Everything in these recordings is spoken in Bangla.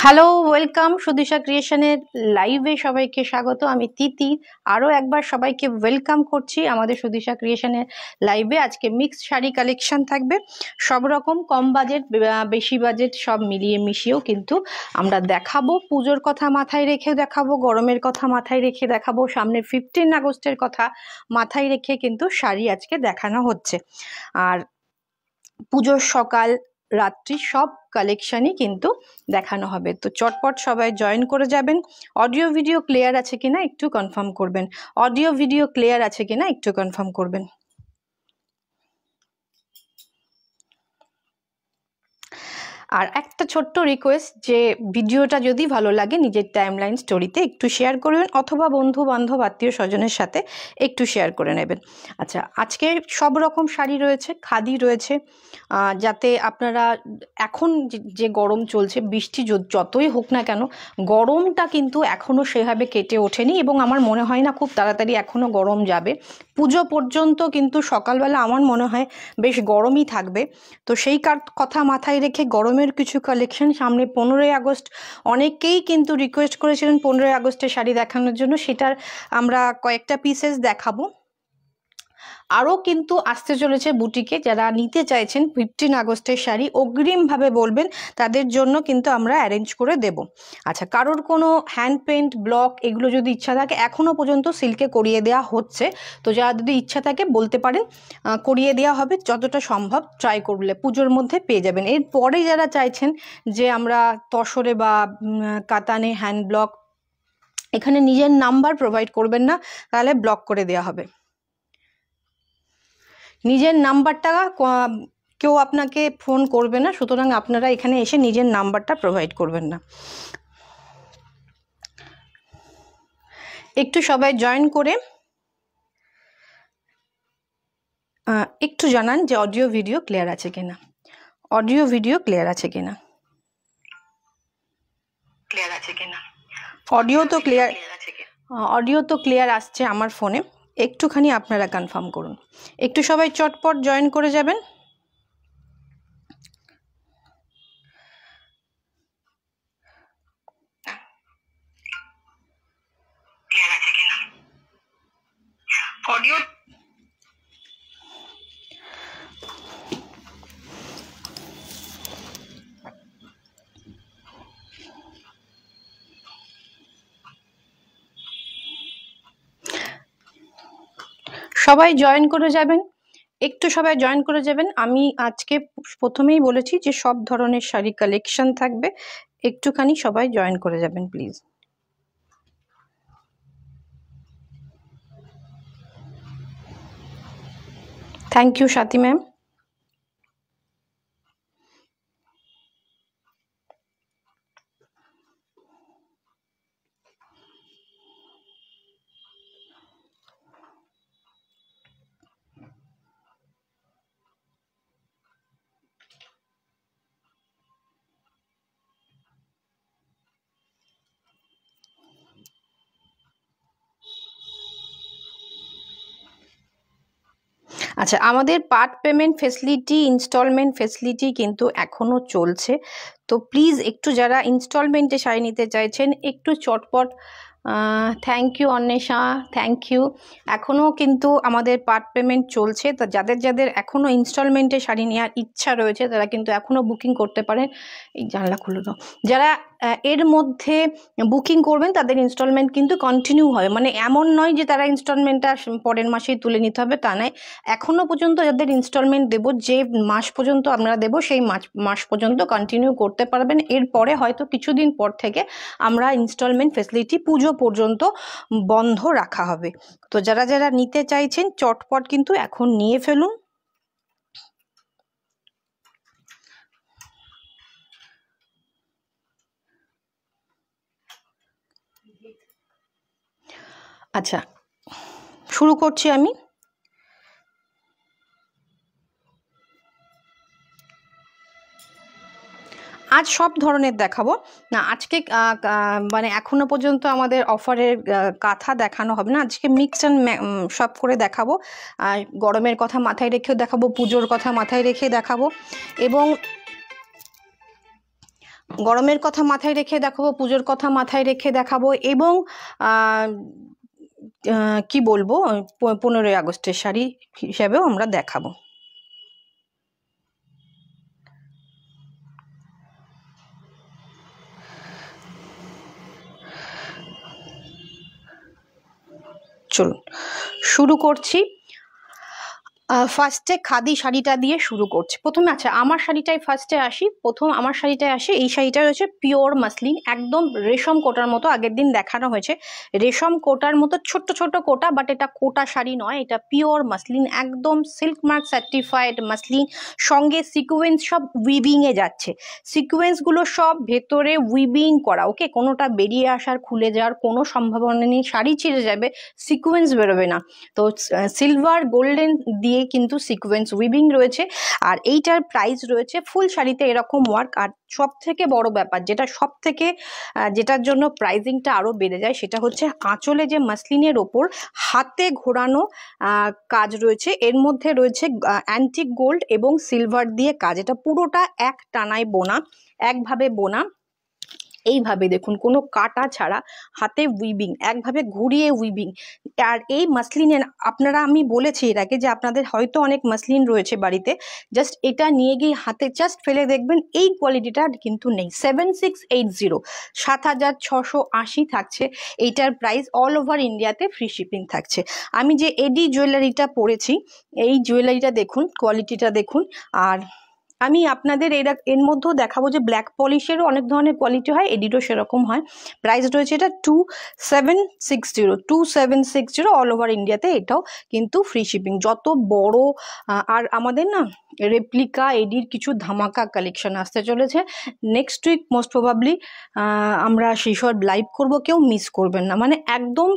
হ্যালো, ওয়েলকাম সুদিশা ক্রিয়েশনের লাইভে সবাইকে স্বাগত। আমি তিতি আরও একবার সবাইকে ওয়েলকাম করছি আমাদের সুদিশা ক্রিয়েশনের লাইভে। আজকে মিক্স শাড়ি কালেকশন থাকবে, সব রকম, কম বাজেট বেশি বাজেট সব মিলিয়ে মিশিয়েও কিন্তু আমরা দেখাবো। পুজোর কথা মাথায় রেখে দেখাবো, গরমের কথা মাথায় রেখে দেখাবো, সামনে 15 আগস্টের কথা মাথায় রেখে কিন্তু শাড়ি আজকে দেখানো হচ্ছে। আর পুজোর সকাল রাত্রি সব কালেকশনই কিন্তু দেখানো হবে। তো চটপট সবাই জয়েন করে যাবেন। অডিও ভিডিও ক্লিয়ার আছে কিনা একটু কনফার্ম করবেন। অডিও ভিডিও ক্লিয়ার আছে কিনা একটু কনফার্ম করবেন। আর একটা ছোট্ট রিকোয়েস্ট, যে ভিডিওটা যদি ভালো লাগে নিজের টাইমলাইন স্টোরিতে একটু শেয়ার করবেন, অথবা বন্ধু বান্ধব আত্মীয় স্বজনের সাথে একটু শেয়ার করে নেবেন। আচ্ছা, আজকে সব রকম শাড়ি রয়েছে, খাদি রয়েছে, যাতে আপনারা এখন যে গরম চলছে, বৃষ্টি যতই হোক না কেন, গরমটা কিন্তু এখনও সেভাবে কেটে ওঠেনি এবং আমার মনে হয় না খুব তাড়াতাড়ি এখনও গরম যাবে। পুজো পর্যন্ত কিন্তু সকালবেলা আমার মনে হয় বেশ গরমই থাকবে। তো সেই কথা মাথায় রেখে গরমের কিছু কালেকশন সামনে 15ই আগস্ট, অনেকেই কিন্তু রিকোয়েস্ট করেছিলেন 15ই আগস্টের শাড়ি দেখানোর জন্য, সেটার আমরা কয়েকটা পিসেস দেখাবো। আরও কিন্তু আসতে চলেছে বুটিকে, যারা নিতে চাইছেন 15 আগস্টের শাড়ি অগ্রিমভাবে বলবেন, তাদের জন্য কিন্তু আমরা অ্যারেঞ্জ করে দেব। আচ্ছা, কারোর কোনো হ্যান্ড পেন্ট ব্লক এগুলো যদি ইচ্ছা থাকে, এখনও পর্যন্ত সিল্কে করিয়ে দেওয়া হচ্ছে, তো যারা যদি ইচ্ছা থাকে বলতে পারেন, করিয়ে দেওয়া হবে যতটা সম্ভব, ট্রাই করলে পুজোর মধ্যে পেয়ে যাবেন। এরপরে যারা চাইছেন যে আমরা তসরে বা কাতানে হ্যান্ড ব্লক, এখানে নিজের নাম্বার প্রোভাইড করবেন না, তাহলে ব্লক করে দেওয়া হবে। নিজের নাম্বারটা কেউ আপনাকে ফোন করবে না, সুতরাং আপনারা এখানে এসে নিজের নাম্বারটা প্রোভাইড করবেন না। একটু সবাই জয়েন করে একটু জানান যে অডিও ভিডিও ক্লিয়ার আছে কিনা, অডিও ভিডিও ক্লিয়ার আছে কিনা, অডিও তো ক্লিয়ার আসছে আমার ফোনে, একটুখানি আপনারা কনফার্ম করুন। একটু সবাই চটপট জয়েন করে যাবেন। অডিও সবাই জয়েন করে যাবেন, একটু সবাই জয়েন করে যাবেন। আমি আজকে প্রথমেই বলেছি যে সব ধরনের শাড়ি কালেকশন থাকবে, একটুখানি সবাই জয়েন করে যাবেন please. Thank you Swati ma'am. আচ্ছা, আমাদের part payment facility, installment facility কিন্তু এখনও চলছে। তো প্লিজ একটু যারা ইনস্টলমেন্টে শাড়ি নিতে চাইছেন একটু চটপট, thank you Anwesha, thank you. এখনও কিন্তু আমাদের পার্ট পেমেন্ট চলছে, তো যাদের যাদের এখনও ইনস্টলমেন্টে শাড়ি নেওয়ার ইচ্ছা রয়েছে তারা কিন্তু এখনও বুকিং করতে পারেন। এই জানলা খুলে দাও। যারা এর মধ্যে বুকিং করবেন তাদের ইনস্টলমেন্ট কিন্তু কন্টিনিউ হবে, মানে এমন নয় যে তারা ইনস্টলমেন্টটা পরের মাসেই তুলে নিতে হবে, তা নয়। এখনও পর্যন্ত যাদের ইনস্টলমেন্ট দেবো, যে মাস পর্যন্ত আমরা দেবো সেই মাস পর্যন্ত কন্টিনিউ করতে পারবেন। এরপরে হয়তো কিছুদিন পর থেকে আমরা ইনস্টলমেন্ট ফেসিলিটি পুজো পর্যন্ত বন্ধ রাখা হবে। তো যারা যারা নিতে চাইছেন চটপট কিন্তু এখন নিয়ে ফেলুন। আচ্ছা, শুরু করছি আমি। আজ সব ধরনের দেখাবো না, আজকে মানে এখনো পর্যন্ত আমাদের অফারের কাঁথা দেখানো হবে না, আজকে মিক্স অ্যান্ড সব করে দেখাবো। আর গরমের কথা মাথায় রেখেও দেখাবো, পুজোর কথা মাথায় রেখে দেখাবো, এবং গরমের কথা মাথায় রেখে দেখাবো, পুজোর কথা মাথায় রেখে দেখাবো, এবং কি বলবো 15ই আগস্টের শাড়ি হিসাবেও আমরা দেখাবো। চলুন শুরু করছি। ফার্স্টে খাদি শাড়িটা দিয়ে শুরু করছি প্রথমে। আচ্ছা, আমার শাড়িটাই ফার্স্টে আসি, আমার শাড়িটায় আসি। এই শাড়িটা রয়েছে পিওর মাসলিন, একদম রেশম কোটার মতো, আগের দিন দেখানো হয়েছে রেশম কোটার মতো, ছোট্ট ছোট্ট কোটা, বাট এটা কোটা শাড়ি নয়, এটা পিওর মাসলিন, একদম সিল্ক মার্ক সার্টিফাইড মাসলিন, সঙ্গে সিকোয়েন্স সব উইভিংয়ে যাচ্ছে, সিকোয়েন্সগুলো সব ভেতরে উইভিং করা, ওকে, কোনোটা বেরিয়ে আসার খুলে যাওয়ার কোনো সম্ভাবনা নেই, শাড়ি ছিঁড়ে যাবে, সিকোয়েন্স বেরোবে না। তো সিলভার গোল্ডেন দিয়ে কিন্তু সিকোয়েন্স উইভিং রয়েছে। আর এইটার প্রাইস রয়েছে ফুল শাড়িতে এরকম ওয়ার্ক। আর সব থেকে বড় ব্যাপার, যেটার জন্য প্রাইজিংটা আরো বেড়ে যায়, সেটা হচ্ছে আঁচলে যে মাসলিনের ওপর হাতে ঘোরানো কাজ রয়েছে, এর মধ্যে রয়েছে অ্যান্টিক গোল্ড এবং সিলভার দিয়ে কাজ, এটা পুরোটা এক টানায় বোনা, একভাবে বোনা, এইভাবে দেখুন, কোনো কাটা ছাড়া হাতে উইভিং, একভাবে ঘুরিয়ে উইভিং। আর এই মাসলিনে আপনারা, আমি বলেছি এর আগে যে আপনাদের হয়তো অনেক মাসলিন রয়েছে বাড়িতে, জাস্ট এটা নিয়ে গিয়ে হাতে জাস্ট ফেলে দেখবেন, এই কোয়ালিটিটা কিন্তু নেই। 7680, 7680 থাকছে এইটার প্রাইস, অল ওভার ইন্ডিয়াতে ফ্রি শিপিং থাকছে। আমি যে এডি জুয়েলারিটা পরেছি, এই জুয়েলারিটা দেখুন, কোয়ালিটিটা দেখুন। আর আমি আপনাদের এর মধ্যেও দেখাবো যে ব্ল্যাক পলিশেরও অনেক ধরনের কোয়ালিটি হয়, এডিটও সেরকম হয়। প্রাইস রয়েছে এটা 2760 অল ওভার ইন্ডিয়াতে, এটাও কিন্তু ফ্রি শিপিং। যত বড় আর আমাদের না রেপ্লিকা এডির কিছু ধামাকা কালেকশন আসতে চলেছে নেক্সট উইক, মোস্ট প্রবাবলি আমরা সেই সব লাইভ করবো, কেউ মিস করবেন না, মানে একদম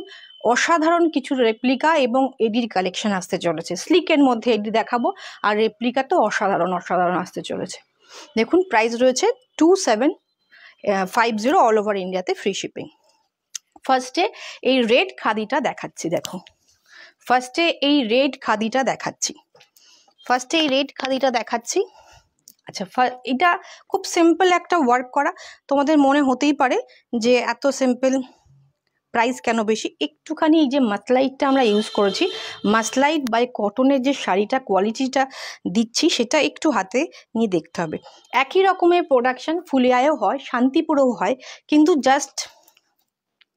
অসাধারণ কিছু রেপ্লিকা এবং এডির কালেকশন আসতে চলেছে। স্লিকের মধ্যে এডি দেখাবো, আর রেপ্লিকা তো অসাধারণ অসাধারণ আসতে চলেছে। দেখুন প্রাইস রয়েছে 2750 অল ওভার ইন্ডিয়াতে ফ্রি শিপিং। ফার্স্টে এই রেড খাদিটা দেখাচ্ছি, দেখো, ফার্স্টে এই রেড খাদিটা দেখাচ্ছি। আচ্ছা, এটা খুব সিম্পল একটা ওয়ার্ক করা, তোমাদের মনে হতেই পারে যে এত সিম্পল, প্রাইস কেন বেশি। একটুখানি এই যে মাসলাইটটা আমরা ইউজ করেছি, মাসলাইট বাই কটনের যে শাড়িটা কোয়ালিটিটা দিচ্ছি, সেটা একটু হাতে নিয়ে দেখতে হবে। একই রকমের প্রোডাকশন ফুলিয়ায়ও হয়, শান্তিপুরেও হয়, কিন্তু জাস্ট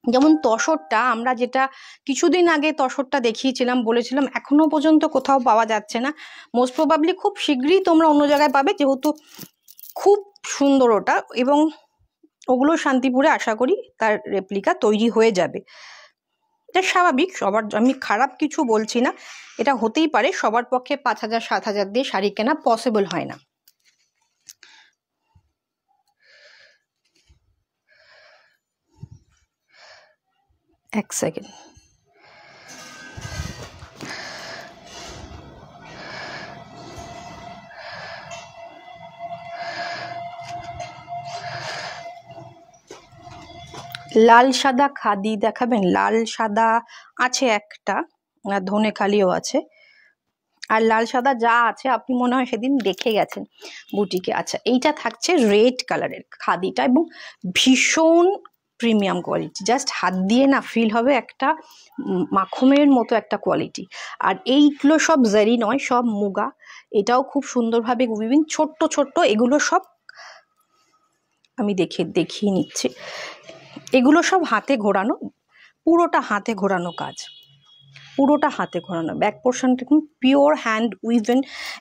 যেমন তসরটা, আমরা যেটা কিছুদিন আগে তসরটা দেখিয়েছিলাম, বলেছিলাম এখনো পর্যন্ত কোথাও পাওয়া যাচ্ছে না, মোস্ট প্রবাবলি খুব শীঘ্রই তোমরা অন্য জায়গায় পাবে, যেহেতু খুব সুন্দর ওটা, এবং ওগুলো শান্তিপুরে আশা করি তার রেপ্লিকা তৈরি হয়ে যাবে। এটা স্বাভাবিক, সবার, আমি খারাপ কিছু বলছি না, এটা হতেই পারে, সবার পক্ষে 5000-7000 দিয়ে শাড়ি কেনা পসিবল হয় না। এক সেকেন্ড, লাল সাদা খাদি দেখাবেন? লাল সাদা আছে একটা, ধনেখালিও আছে, আর লাল সাদা যা আছে আপনি মনে হয় সেদিন দেখে গেছেন বুটিকে। আচ্ছা, এইটা থাকছে রেড কালারের খাদিটা, এবং ভীষণ প্রিমিয়াম কোয়ালিটি, জাস্ট হাত দিয়ে না ফিল হবে একটা মাখনের মতো একটা কোয়ালিটি। আর এইগুলো সব জারি নয়, সব মুগা, এটাও খুব সুন্দরভাবে উইভিং, ছোট্ট ছোট্ট, এগুলো সব আমি দেখিয়ে নিচ্ছি, এগুলো সব হাতে ঘোরানো, পুরোটা হাতে ঘোরানো কাজ, পুরোটা হাতে ঘোরানো। ব্যাক পোর্শন দেখুন, পিওর হ্যান্ড উইভেন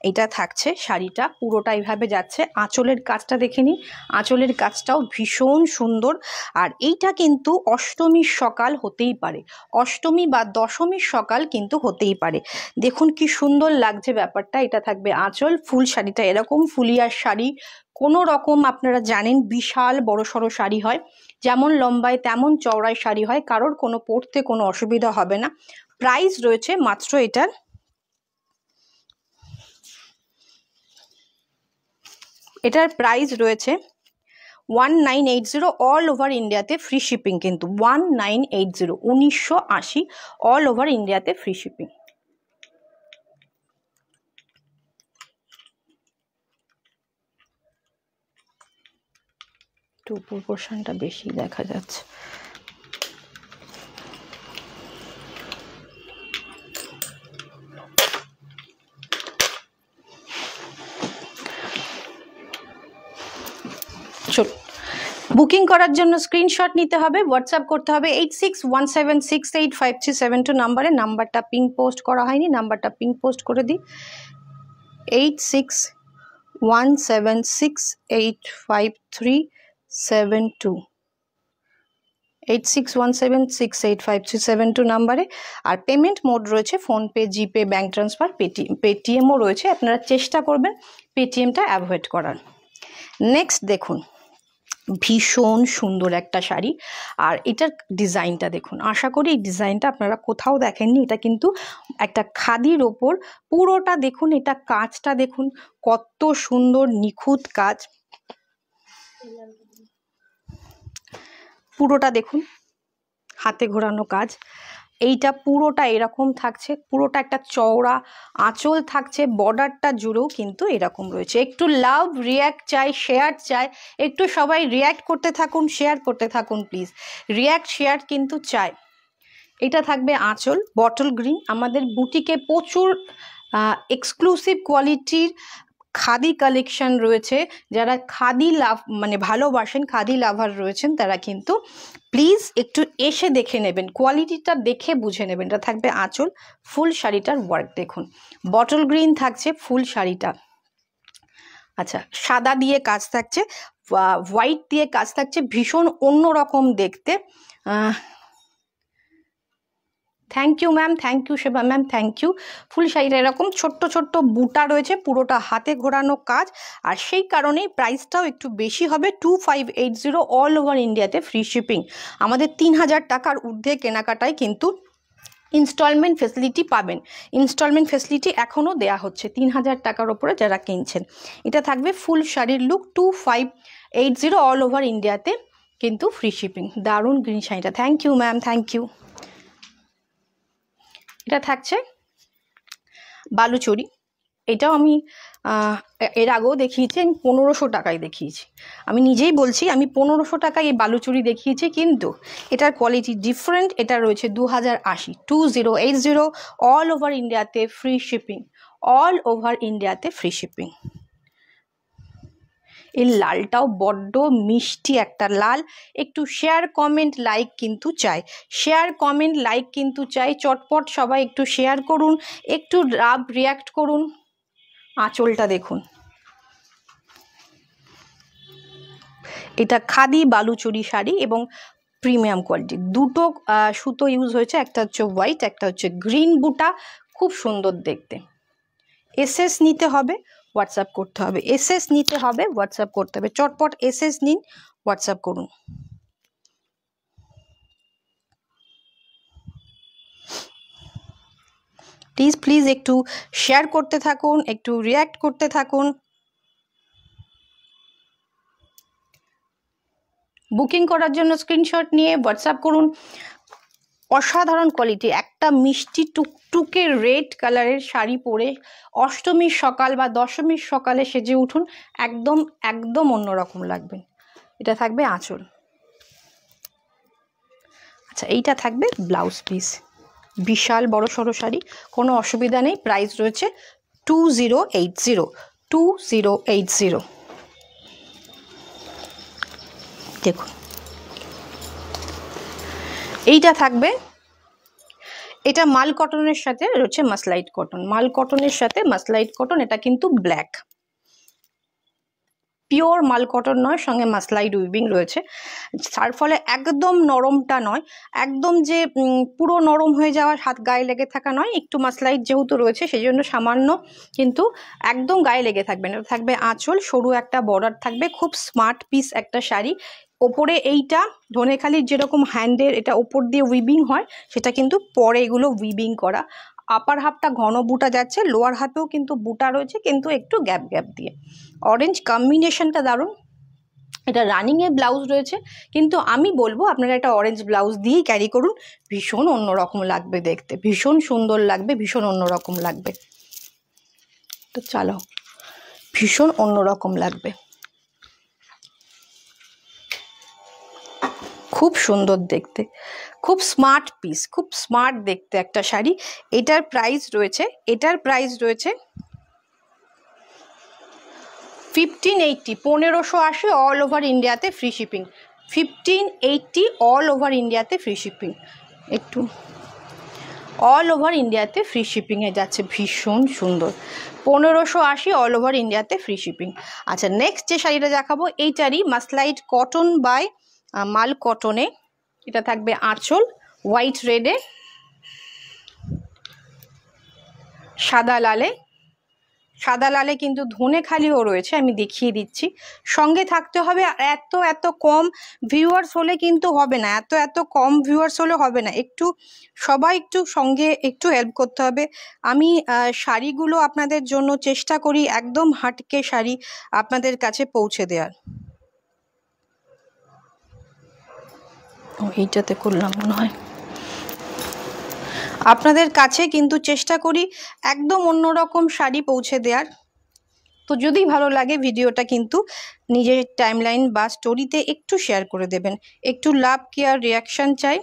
এটা থাকছে, শাড়িটা পুরোটা এইভাবে যাচ্ছে। আঁচলের কাজটা দেখে নিন, আঁচলের কাজটাও ভীষণ সুন্দর। আর এইটা কিন্তু অষ্টমীর সকাল হতেই পারে, অষ্টমী বা দশমীর সকাল কিন্তু হতেই পারে। দেখুন কি সুন্দর লাগছে ব্যাপারটা। এটা থাকবে আঁচল, ফুল শাড়িটা এরকম ফুলিয়ার শাড়ি, কোনো রকম আপনারা জানেন বিশাল বড় সড়ো শাড়ি হয়, যেমন লম্বায় তেমন চওড়ায় শাড়ি হয়, কারোর কোনো পরতে কোনো অসুবিধা হবে না। প্রাইস রয়েছে মাত্র এটার প্রাইস রয়েছে 1980 অল ওভার ইন্ডিয়াতে ফ্রি শিপিং, কিন্তু 1980 1980 অল ওভার ইন্ডিয়াতে ফ্রি শিপিং। উপর পোর্শনটা বেশি দেখা যাচ্ছে। চলো, বুকিং করার জন্য স্ক্রিনশট নিতে হবে, হোয়াটসঅ্যাপ করতে হবে 8617685372 নাম্বারে। নাম্বারটা পিং পোস্ট করা হয়নি, নাম্বারটা পিং পোস্ট করে দিই, 8617685372 8617685372 নাম্বারে। আর পেমেন্ট মোড রয়েছে ফোনপে, জিপে, ব্যাঙ্ক ট্রান্সফার, পেটিএমও রয়েছে। আপনারা চেষ্টা করবেন পেটিএমটা অ্যাভয়েড করার। নেক্সট দেখুন, ভীষণ সুন্দর একটা শাড়ি, আর এটার ডিজাইনটা দেখুন। আশা করি এই ডিজাইনটা আপনারা কোথাও দেখেননি। এটা কিন্তু একটা খাদির ওপর পুরোটা দেখুন, এটা কাজটা দেখুন কত সুন্দর নিখুঁত কাজ, পুরোটা দেখুন হাতে ঘোরানো কাজ। এইটা পুরোটা এরকম থাকছে, পুরোটা একটা চওড়া আঁচল থাকছে, বর্ডারটা জুড়েও কিন্তু এরকম রয়েছে। একটু লাভ রিয়্যাক্ট চাই, শেয়ার চাই, একটু সবাই রিয়্যাক্ট করতে থাকুন, শেয়ার করতে থাকুন প্লিজ, রিয়্যাক্ট শেয়ার কিন্তু চাই। এটা থাকবে আঁচল, বটল গ্রিন। আমাদের বুটিকে প্রচুর এক্সক্লুসিভ কোয়ালিটির খাদি কালেকশন রয়েছে। যারা খাদি ভালোবাসেন, খাদি লাভার রয়েছেন, তারা কিন্তু প্লিজ একটু এসে দেখে নেবেন, কোয়ালিটিটা দেখে বুঝে নেবেন। এটা থাকবে আঁচল, ফুল শাড়িটার ওয়ার্ক দেখুন, বটল গ্রিন থাকছে ফুল শাড়িটা। আচ্ছা, সাদা দিয়ে কাজ থাকছে, হোয়াইট দিয়ে কাজ থাকছে, ভীষণ অন্যরকম দেখতে। Thank you ma'am, thank you Seba ma'am, thank you. ফুল শাড়িটা এরকম ছোট্ট ছোট্ট বুটা রয়েছে, পুরোটা হাতে ঘোরানো কাজ, আর সেই কারণেই প্রাইসটাও একটু বেশি হবে। 2580 অল ওভার ইন্ডিয়াতে ফ্রি শিপিং। আমাদের 3000 টাকার ঊর্ধ্বে কেনাকাটায় কিন্তু ইনস্টলমেন্ট ফেসিলিটি পাবেন। ইনস্টলমেন্ট ফেসিলিটি এখনও দেয়া হচ্ছে 3000 টাকার ওপরে যারা কিনছেন। এটা থাকবে ফুল শাড়ির লুক, 2580 অল ওভার ইন্ডিয়াতে কিন্তু ফ্রি শিপিং। দারুণ গ্রিন শাড়িটা, thank you ma'am, thank you. এটা থাকছে বালুচরি। এটাও আমি এর আগেও দেখিয়েছি, আমি 1500 টাকায় দেখিয়েছি। আমি নিজেই বলছি আমি 1500 টাকায় এই বালুচরি দেখিয়েছি, কিন্তু এটার কোয়ালিটি ডিফারেন্ট। এটা রয়েছে 2080, 2080 অল ওভার ইন্ডিয়াতে ফ্রি শিপিং, অল ওভার ইন্ডিয়াতে ফ্রি শিপিং। এই লালটাও বড্ড মিষ্টি একটা লাল। একটু শেয়ার কমেন্ট লাইক কিন্তু চাই, শেয়ার কমেন্ট লাইক কিন্তু চাই। চটপট সবাই একটু শেয়ার করুন, একটু রাব রিয়াক্ট করুন। আঁচলটা দেখুন, এটা খাদি বালুচরি শাড়ি এবং প্রিমিয়াম কোয়ালিটি। দুটো সুতো ইউজ হয়েছে, একটা হচ্ছে হোয়াইট, একটা হচ্ছে গ্রিন বুটা, খুব সুন্দর দেখতে। এসএস নিতে হবে, হোয়াটসঅ্যাপ করতে হবে, এসএস নিতে হবে, হোয়াটসঅ্যাপ করতে হবে। চটপট এসএস নিন, হোয়াটসঅ্যাপ করুন। প্লিজ প্লিজ একটু শেয়ার করতে থাকুন, একটু রিয়্যাক্ট করতে থাকুন। বুকিং করার জন্য স্ক্রিনশট নিয়ে হোয়াটসঅ্যাপ করুন। অসাধারণ কোয়ালিটি, একটা মিষ্টি টুকটুকে রেড কালারের শাড়ি পরে অষ্টমীর সকাল বা দশমীর সকালে সেজে উঠুন, একদম একদম অন্যরকম লাগবেন। এটা থাকবে আঁচল। আচ্ছা, এইটা থাকবে ব্লাউজ পিস। বিশাল বড় সড়ো শাড়ি, কোনো অসুবিধা নেই। প্রাইস রয়েছে 2080, 2080। দেখুন, এইটা থাকবে, এটা মাল কটনের সাথে রয়েছে মাসলাইট কটন, মাল কটনের সাথে মাসলাইট কটন। এটা কিন্তু ব্ল্যাক, পিওর মাল কটন নয়, সঙ্গে মাসলাইট উইভিং রয়েছে। তার ফলে একদম নরমটা নয়, একদম যে পুরো নরম হয়ে যাওয়া, হাত গায়ে লেগে থাকা নয়। একটু মাসলাইট যেহেতু রয়েছে সেই জন্য সামান্য, কিন্তু একদম গায়ে লেগে থাকবে না। থাকবে আঁচল, সরু একটা বর্ডার থাকবে, খুব স্মার্ট পিস একটা শাড়ি। ওপরে এইটা ধনেখালির যেরকম হ্যান্ডের এটা ওপর দিয়ে উইভিং হয়, সেটা কিন্তু পরে এগুলো উইভিং করা। আপার হাফটা ঘন বুটা যাচ্ছে, লোয়ার হাফেও কিন্তু বুটা রয়েছে, কিন্তু একটু গ্যাপ গ্যাপ দিয়ে। অরেঞ্জ কম্বিনেশনটা দারুণ। এটা রানিংয়ে ব্লাউজ রয়েছে, কিন্তু আমি বলবো আপনারা একটা অরেঞ্জ ব্লাউজ দিয়েই ক্যারি করুন, ভীষণ অন্যরকম লাগবে দেখতে, ভীষণ সুন্দর লাগবে, ভীষণ অন্যরকম লাগবে। তো চলো, ভীষণ অন্যরকম লাগবে, খুব সুন্দর দেখতে, খুব স্মার্ট পিস, খুব স্মার্ট দেখতে একটা শাড়ি। এটার প্রাইস রয়েছে 1580, 1580 অল ওভার ইন্ডিয়াতে ফ্রি শিপিং, 1580 অল ওভার ইন্ডিয়াতে ফ্রি শিপিং, একটু অল ওভার ইন্ডিয়াতে ফ্রি শিপিংয়ে যাচ্ছে, ভীষণ সুন্দর, 1580 অল ওভার ইন্ডিয়াতে ফ্রি শিপিং। আচ্ছা, নেক্সট যে শাড়িটা দেখাবো এইটারই মাসলাইট কটন বাই মাল কটনে, এটা থাকবে আঁচল হোয়াইট রেডে, সাদা লালে কিন্তু ধনে খালিও রয়েছে, আমি দেখিয়ে দিচ্ছি। সঙ্গে থাকতে হবে, আর এত কম ভিউয়ার্স হলে কিন্তু হবে না, এত কম ভিউয়ার্স হলে হবে না, একটু সবাই একটু সঙ্গে একটু হেল্প করতে হবে। আমি শাড়িগুলো আপনাদের জন্য চেষ্টা করি একদম হাটকে শাড়ি আপনাদের কাছে পৌঁছে দেওয়ার। এইটাতে করলাম মনে হয়, আপনাদের কাছে কিন্তু চেষ্টা করি একদম অন্যরকম শাড়ি পৌঁছে দেওয়ার। তো যদি ভালো লাগে ভিডিওটা কিন্তু নিজের টাইমলাইন বা স্টোরিতে একটু শেয়ার করে দেবেন, একটু লাভ কেয়ার রিয়াকশন চাই।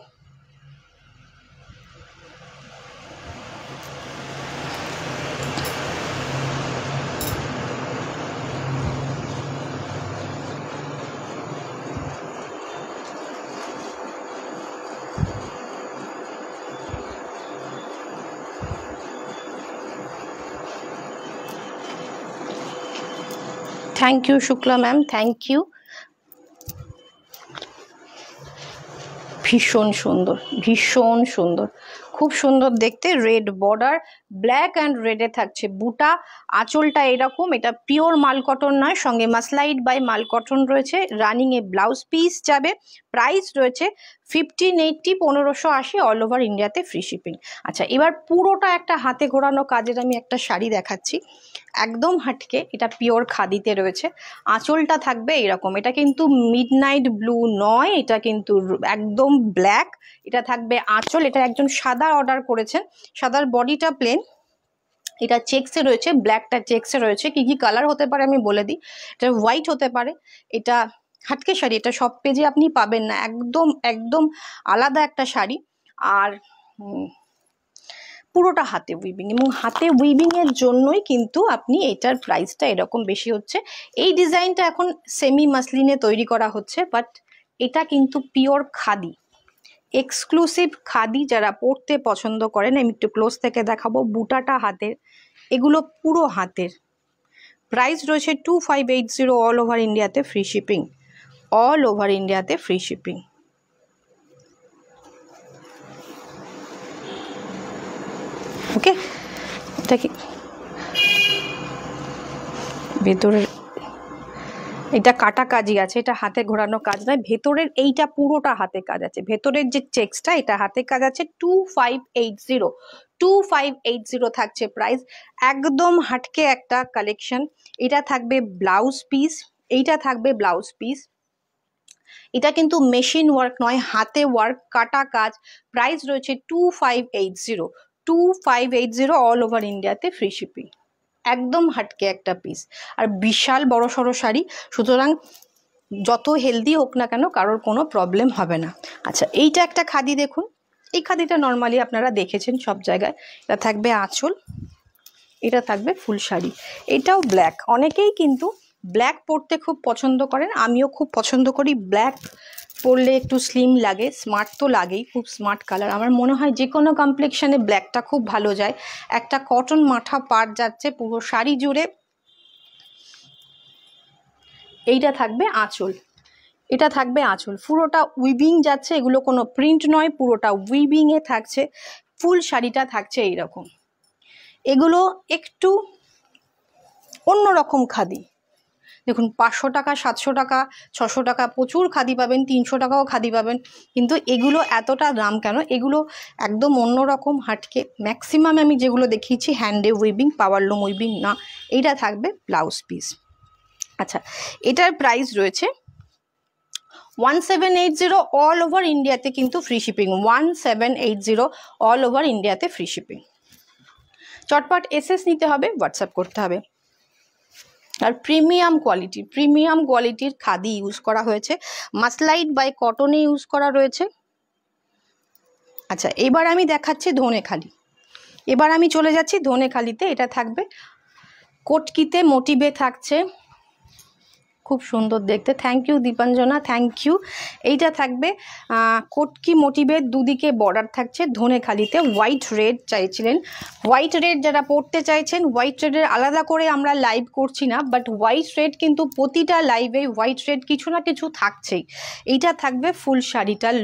Thank you Shukla ma'am, thank you. ভীষণ সুন্দর, ভীষণ সুন্দর, খুব সুন্দর দেখতে, রেড বর্ডার, ব্ল্যাক অ্যান্ড রেডে থাকছে বুটা, আঁচলটা এরকম, এটা পিওর মাল কটন নয়, সঙ্গে মাসলাইট বাই মাল কটন রয়েছে, রানিংয়ে ব্লাউজ পিস যাবে, প্রাইস রয়েছে 1580, 1580 অল ওভার ইন্ডিয়াতে ফ্রি শিপিং। আচ্ছা, এবার পুরোটা একটা হাতে ঘোরানো কাজের আমি একটা শাড়ি দেখাচ্ছি, একদম হাটকে, এটা পিওর খাদিতে রয়েছে, আঁচলটা থাকবে এরকম, এটা কিন্তু মিডনাইট ব্লু নয়, এটা কিন্তু একদম ব্ল্যাক, এটা থাকবে আঁচল, এটা একজন সাদা অর্ডার করেছেন, সাদার বডিটা প্লেন, এটা চেক্সে রয়েছে, ব্ল্যাকটা চেক্সে রয়েছে, কি কি কালার হতে পারে আমি বলে দিই, এটা হোয়াইট হতে পারে, এটা হাটকে শাড়ি, এটা সব পেজে আপনি পাবেন না, একদম একদম আলাদা একটা শাড়ি, আর পুরোটা হাতে উইভিং, এবং হাতে উইভিং এর জন্যই কিন্তু আপনি এটার প্রাইসটা এরকম বেশি হচ্ছে। এই ডিজাইনটা এখন সেমি মাসলিনে তৈরি করা হচ্ছে, বাট এটা কিন্তু পিওর খাদি, এক্সক্লুসিভ খাদি, যারা পরতে পছন্দ করেন। আমি একটু ক্লোজ থেকে দেখাবো, বুটাটা হাতের, এগুলো পুরো হাতের, প্রাইস রয়েছে 2580 অল ওভার ইন্ডিয়াতে ফ্রি শিপিং, অল ওভার ইন্ডিয়াতে ফ্রি শিপিং। ওকে, এটা কি ভেতরের, এটা কাটা কাজই আছে, এটা হাতে ঘোরানো কাজ নয়, ভেতরের এইটা পুরোটা হাতে কাজ আছে, ভেতরের যে চেক্সটা এটা হাতে কাজ আছে, 2580 থাকছে প্রাইস, একদম হাটকে একটা কালেকশন। এটা থাকবে ব্লাউজ পিস, এইটা থাকবে ব্লাউজ পিস, এটা কিন্তু মেশিন ওয়ার্ক নয়, হাতে ওয়ার্ক, কাটা কাজ, প্রাইস রয়েছে 2580 অল ওভার ইন্ডিয়াতে ফ্রি শিপিং, একদম হাটকে একটা পিস, আর বিশাল বড় সড়ো শাড়ি, সুতরাং যত হেলদি হোক না কেন কারোর কোনো প্রবলেম হবে না। আচ্ছা, এইটা একটা খাদি দেখুন, এই খাদিটা নর্মালি আপনারা দেখেছেন সব জায়গায়, এটা থাকবে আঁচল, এটা থাকবে ফুল শাড়ি, এটাও ব্ল্যাক, অনেকেই কিন্তু ব্ল্যাক পরতে খুব পছন্দ করেন, আমিও খুব পছন্দ করি, ব্ল্যাক পরলে একটু স্লিম লাগে, স্মার্ট তো লাগেই, খুব স্মার্ট কালার, আমার মনে হয় যে কোনো কমপ্লেকশনে ব্ল্যাকটা খুব ভালো যায়, একটা কটন মাঠা পাড় যাচ্ছে পুরো শাড়ি জুড়ে। এইটা থাকবে আঁচল, এটা থাকবে আঁচল, পুরোটা উইভিং যাচ্ছে, এগুলো কোনো প্রিন্ট নয়, পুরোটা উইভিংয়ে থাকছে, ফুল শাড়িটা থাকছে এইরকম, এগুলো একটু অন্যরকম খাদি, দেখুন 500 টাকা, 700 টাকা, 600 টাকা প্রচুর খাদি পাবেন, 300 টাকাও খাদি পাবেন, কিন্তু এগুলো এতটা দাম কেন, এগুলো একদম অন্যরকম হাটকে, ম্যাক্সিমাম আমি যেগুলো দেখিয়েছি হ্যান্ডে উইভিং, পাওয়ারলুম উইভিং না। এইটা থাকবে ব্লাউজ পিস। আচ্ছা, এটার প্রাইস রয়েছে 1780 অল ওভার ইন্ডিয়াতে কিন্তু ফ্রি শিপিং, 1780 অল ওভার ইন্ডিয়াতে ফ্রি শিপিং। চটপট এসএস নিতে হবে, হোয়াটসঅ্যাপ করতে হবে। আর প্রিমিয়াম কোয়ালিটির খাদি ইউজ করা হয়েছে, মাসলাইট বাই কটনে ইউজ করা রয়েছে। আচ্ছা, এবার আমি দেখাচ্ছি ধনেখালি। এবার আমি চলে যাচ্ছি ধনেখালিতে। এটা থাকবে কটকিতে মোটিভে থাকছে, খুব সুন্দর দেখতে। Thank you Dipanjana, thank you. এইটা থাকবে কটকি মোটিভের, দুদিকে বর্ডার থাকছে। ধনেখালিতে হোয়াইট রেড চাইছিলেন, হোয়াইট রেড যারা পড়তে চাইছেন, হোয়াইট রেডের আলাদা করে আমরা লাইভ করছি না, বাট হোয়াইট রেড কিন্তু প্রতিটা লাইভে হোয়াইট রেড কিছু না কিছু থাকছেই। এইটা থাকবে ফুল শাড়িটার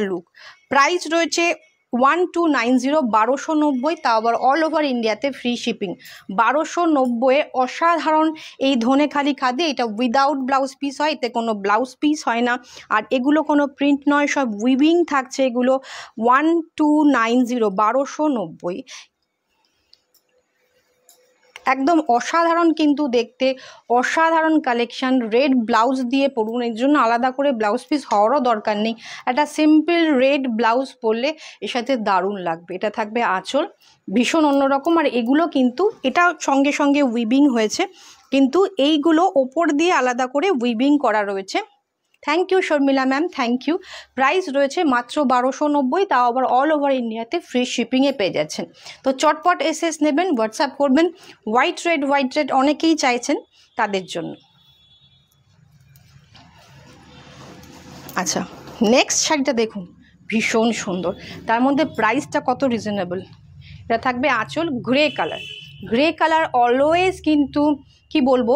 লুক। প্রাইস রয়েছে 1290, 1290, তাও আবার অল ওভার ইন্ডিয়াতে ফ্রি শিপিং। 1290 অসাধারণ এই ধনেখালি খাদি। এটা উইদাউট ব্লাউজ পিস হয়, এতে কোনো ব্লাউজ পিস হয় না, আর এগুলো কোনো প্রিন্ট নয়, সব উইভিং থাকছে এগুলো। 1290, 1290, একদম অসাধারণ কিন্তু দেখতে, অসাধারণ কালেকশন। রেড ব্লাউজ দিয়ে পরুন, এর জন্য আলাদা করে ব্লাউজ পিস হওয়ারও দরকার নেই। একটা সিম্পল রেড ব্লাউজ পরলে এর সাথে দারুণ লাগবে। এটা থাকবে আঁচল, ভীষণ অন্যরকম। আর এগুলো কিন্তু এটা সঙ্গে সঙ্গে উইভিং হয়েছে, কিন্তু এইগুলো ওপর দিয়ে আলাদা করে উইভিং করা রয়েছে। Thank you Sharmila ma'am, thank you. Price রয়েছে মাত্র 1290, তাও আবার অল ওভার ইন্ডিয়াতে ফ্রি শিপিংয়ে পেয়ে যাচ্ছেন। তো চটপট এসএস নেবেন, হোয়াটসঅ্যাপ করবেন। হোয়াইট রেড অনেকেই চাইছেন, তাদের জন্য। আচ্ছা, নেক্সট শাড়িটা দেখুন, ভীষণ সুন্দর, তার মধ্যে প্রাইসটা কত রিজনেবল। এটা থাকবে আঁচল, গ্রে কালার অলওয়েজ কিন্তু কি বলবো,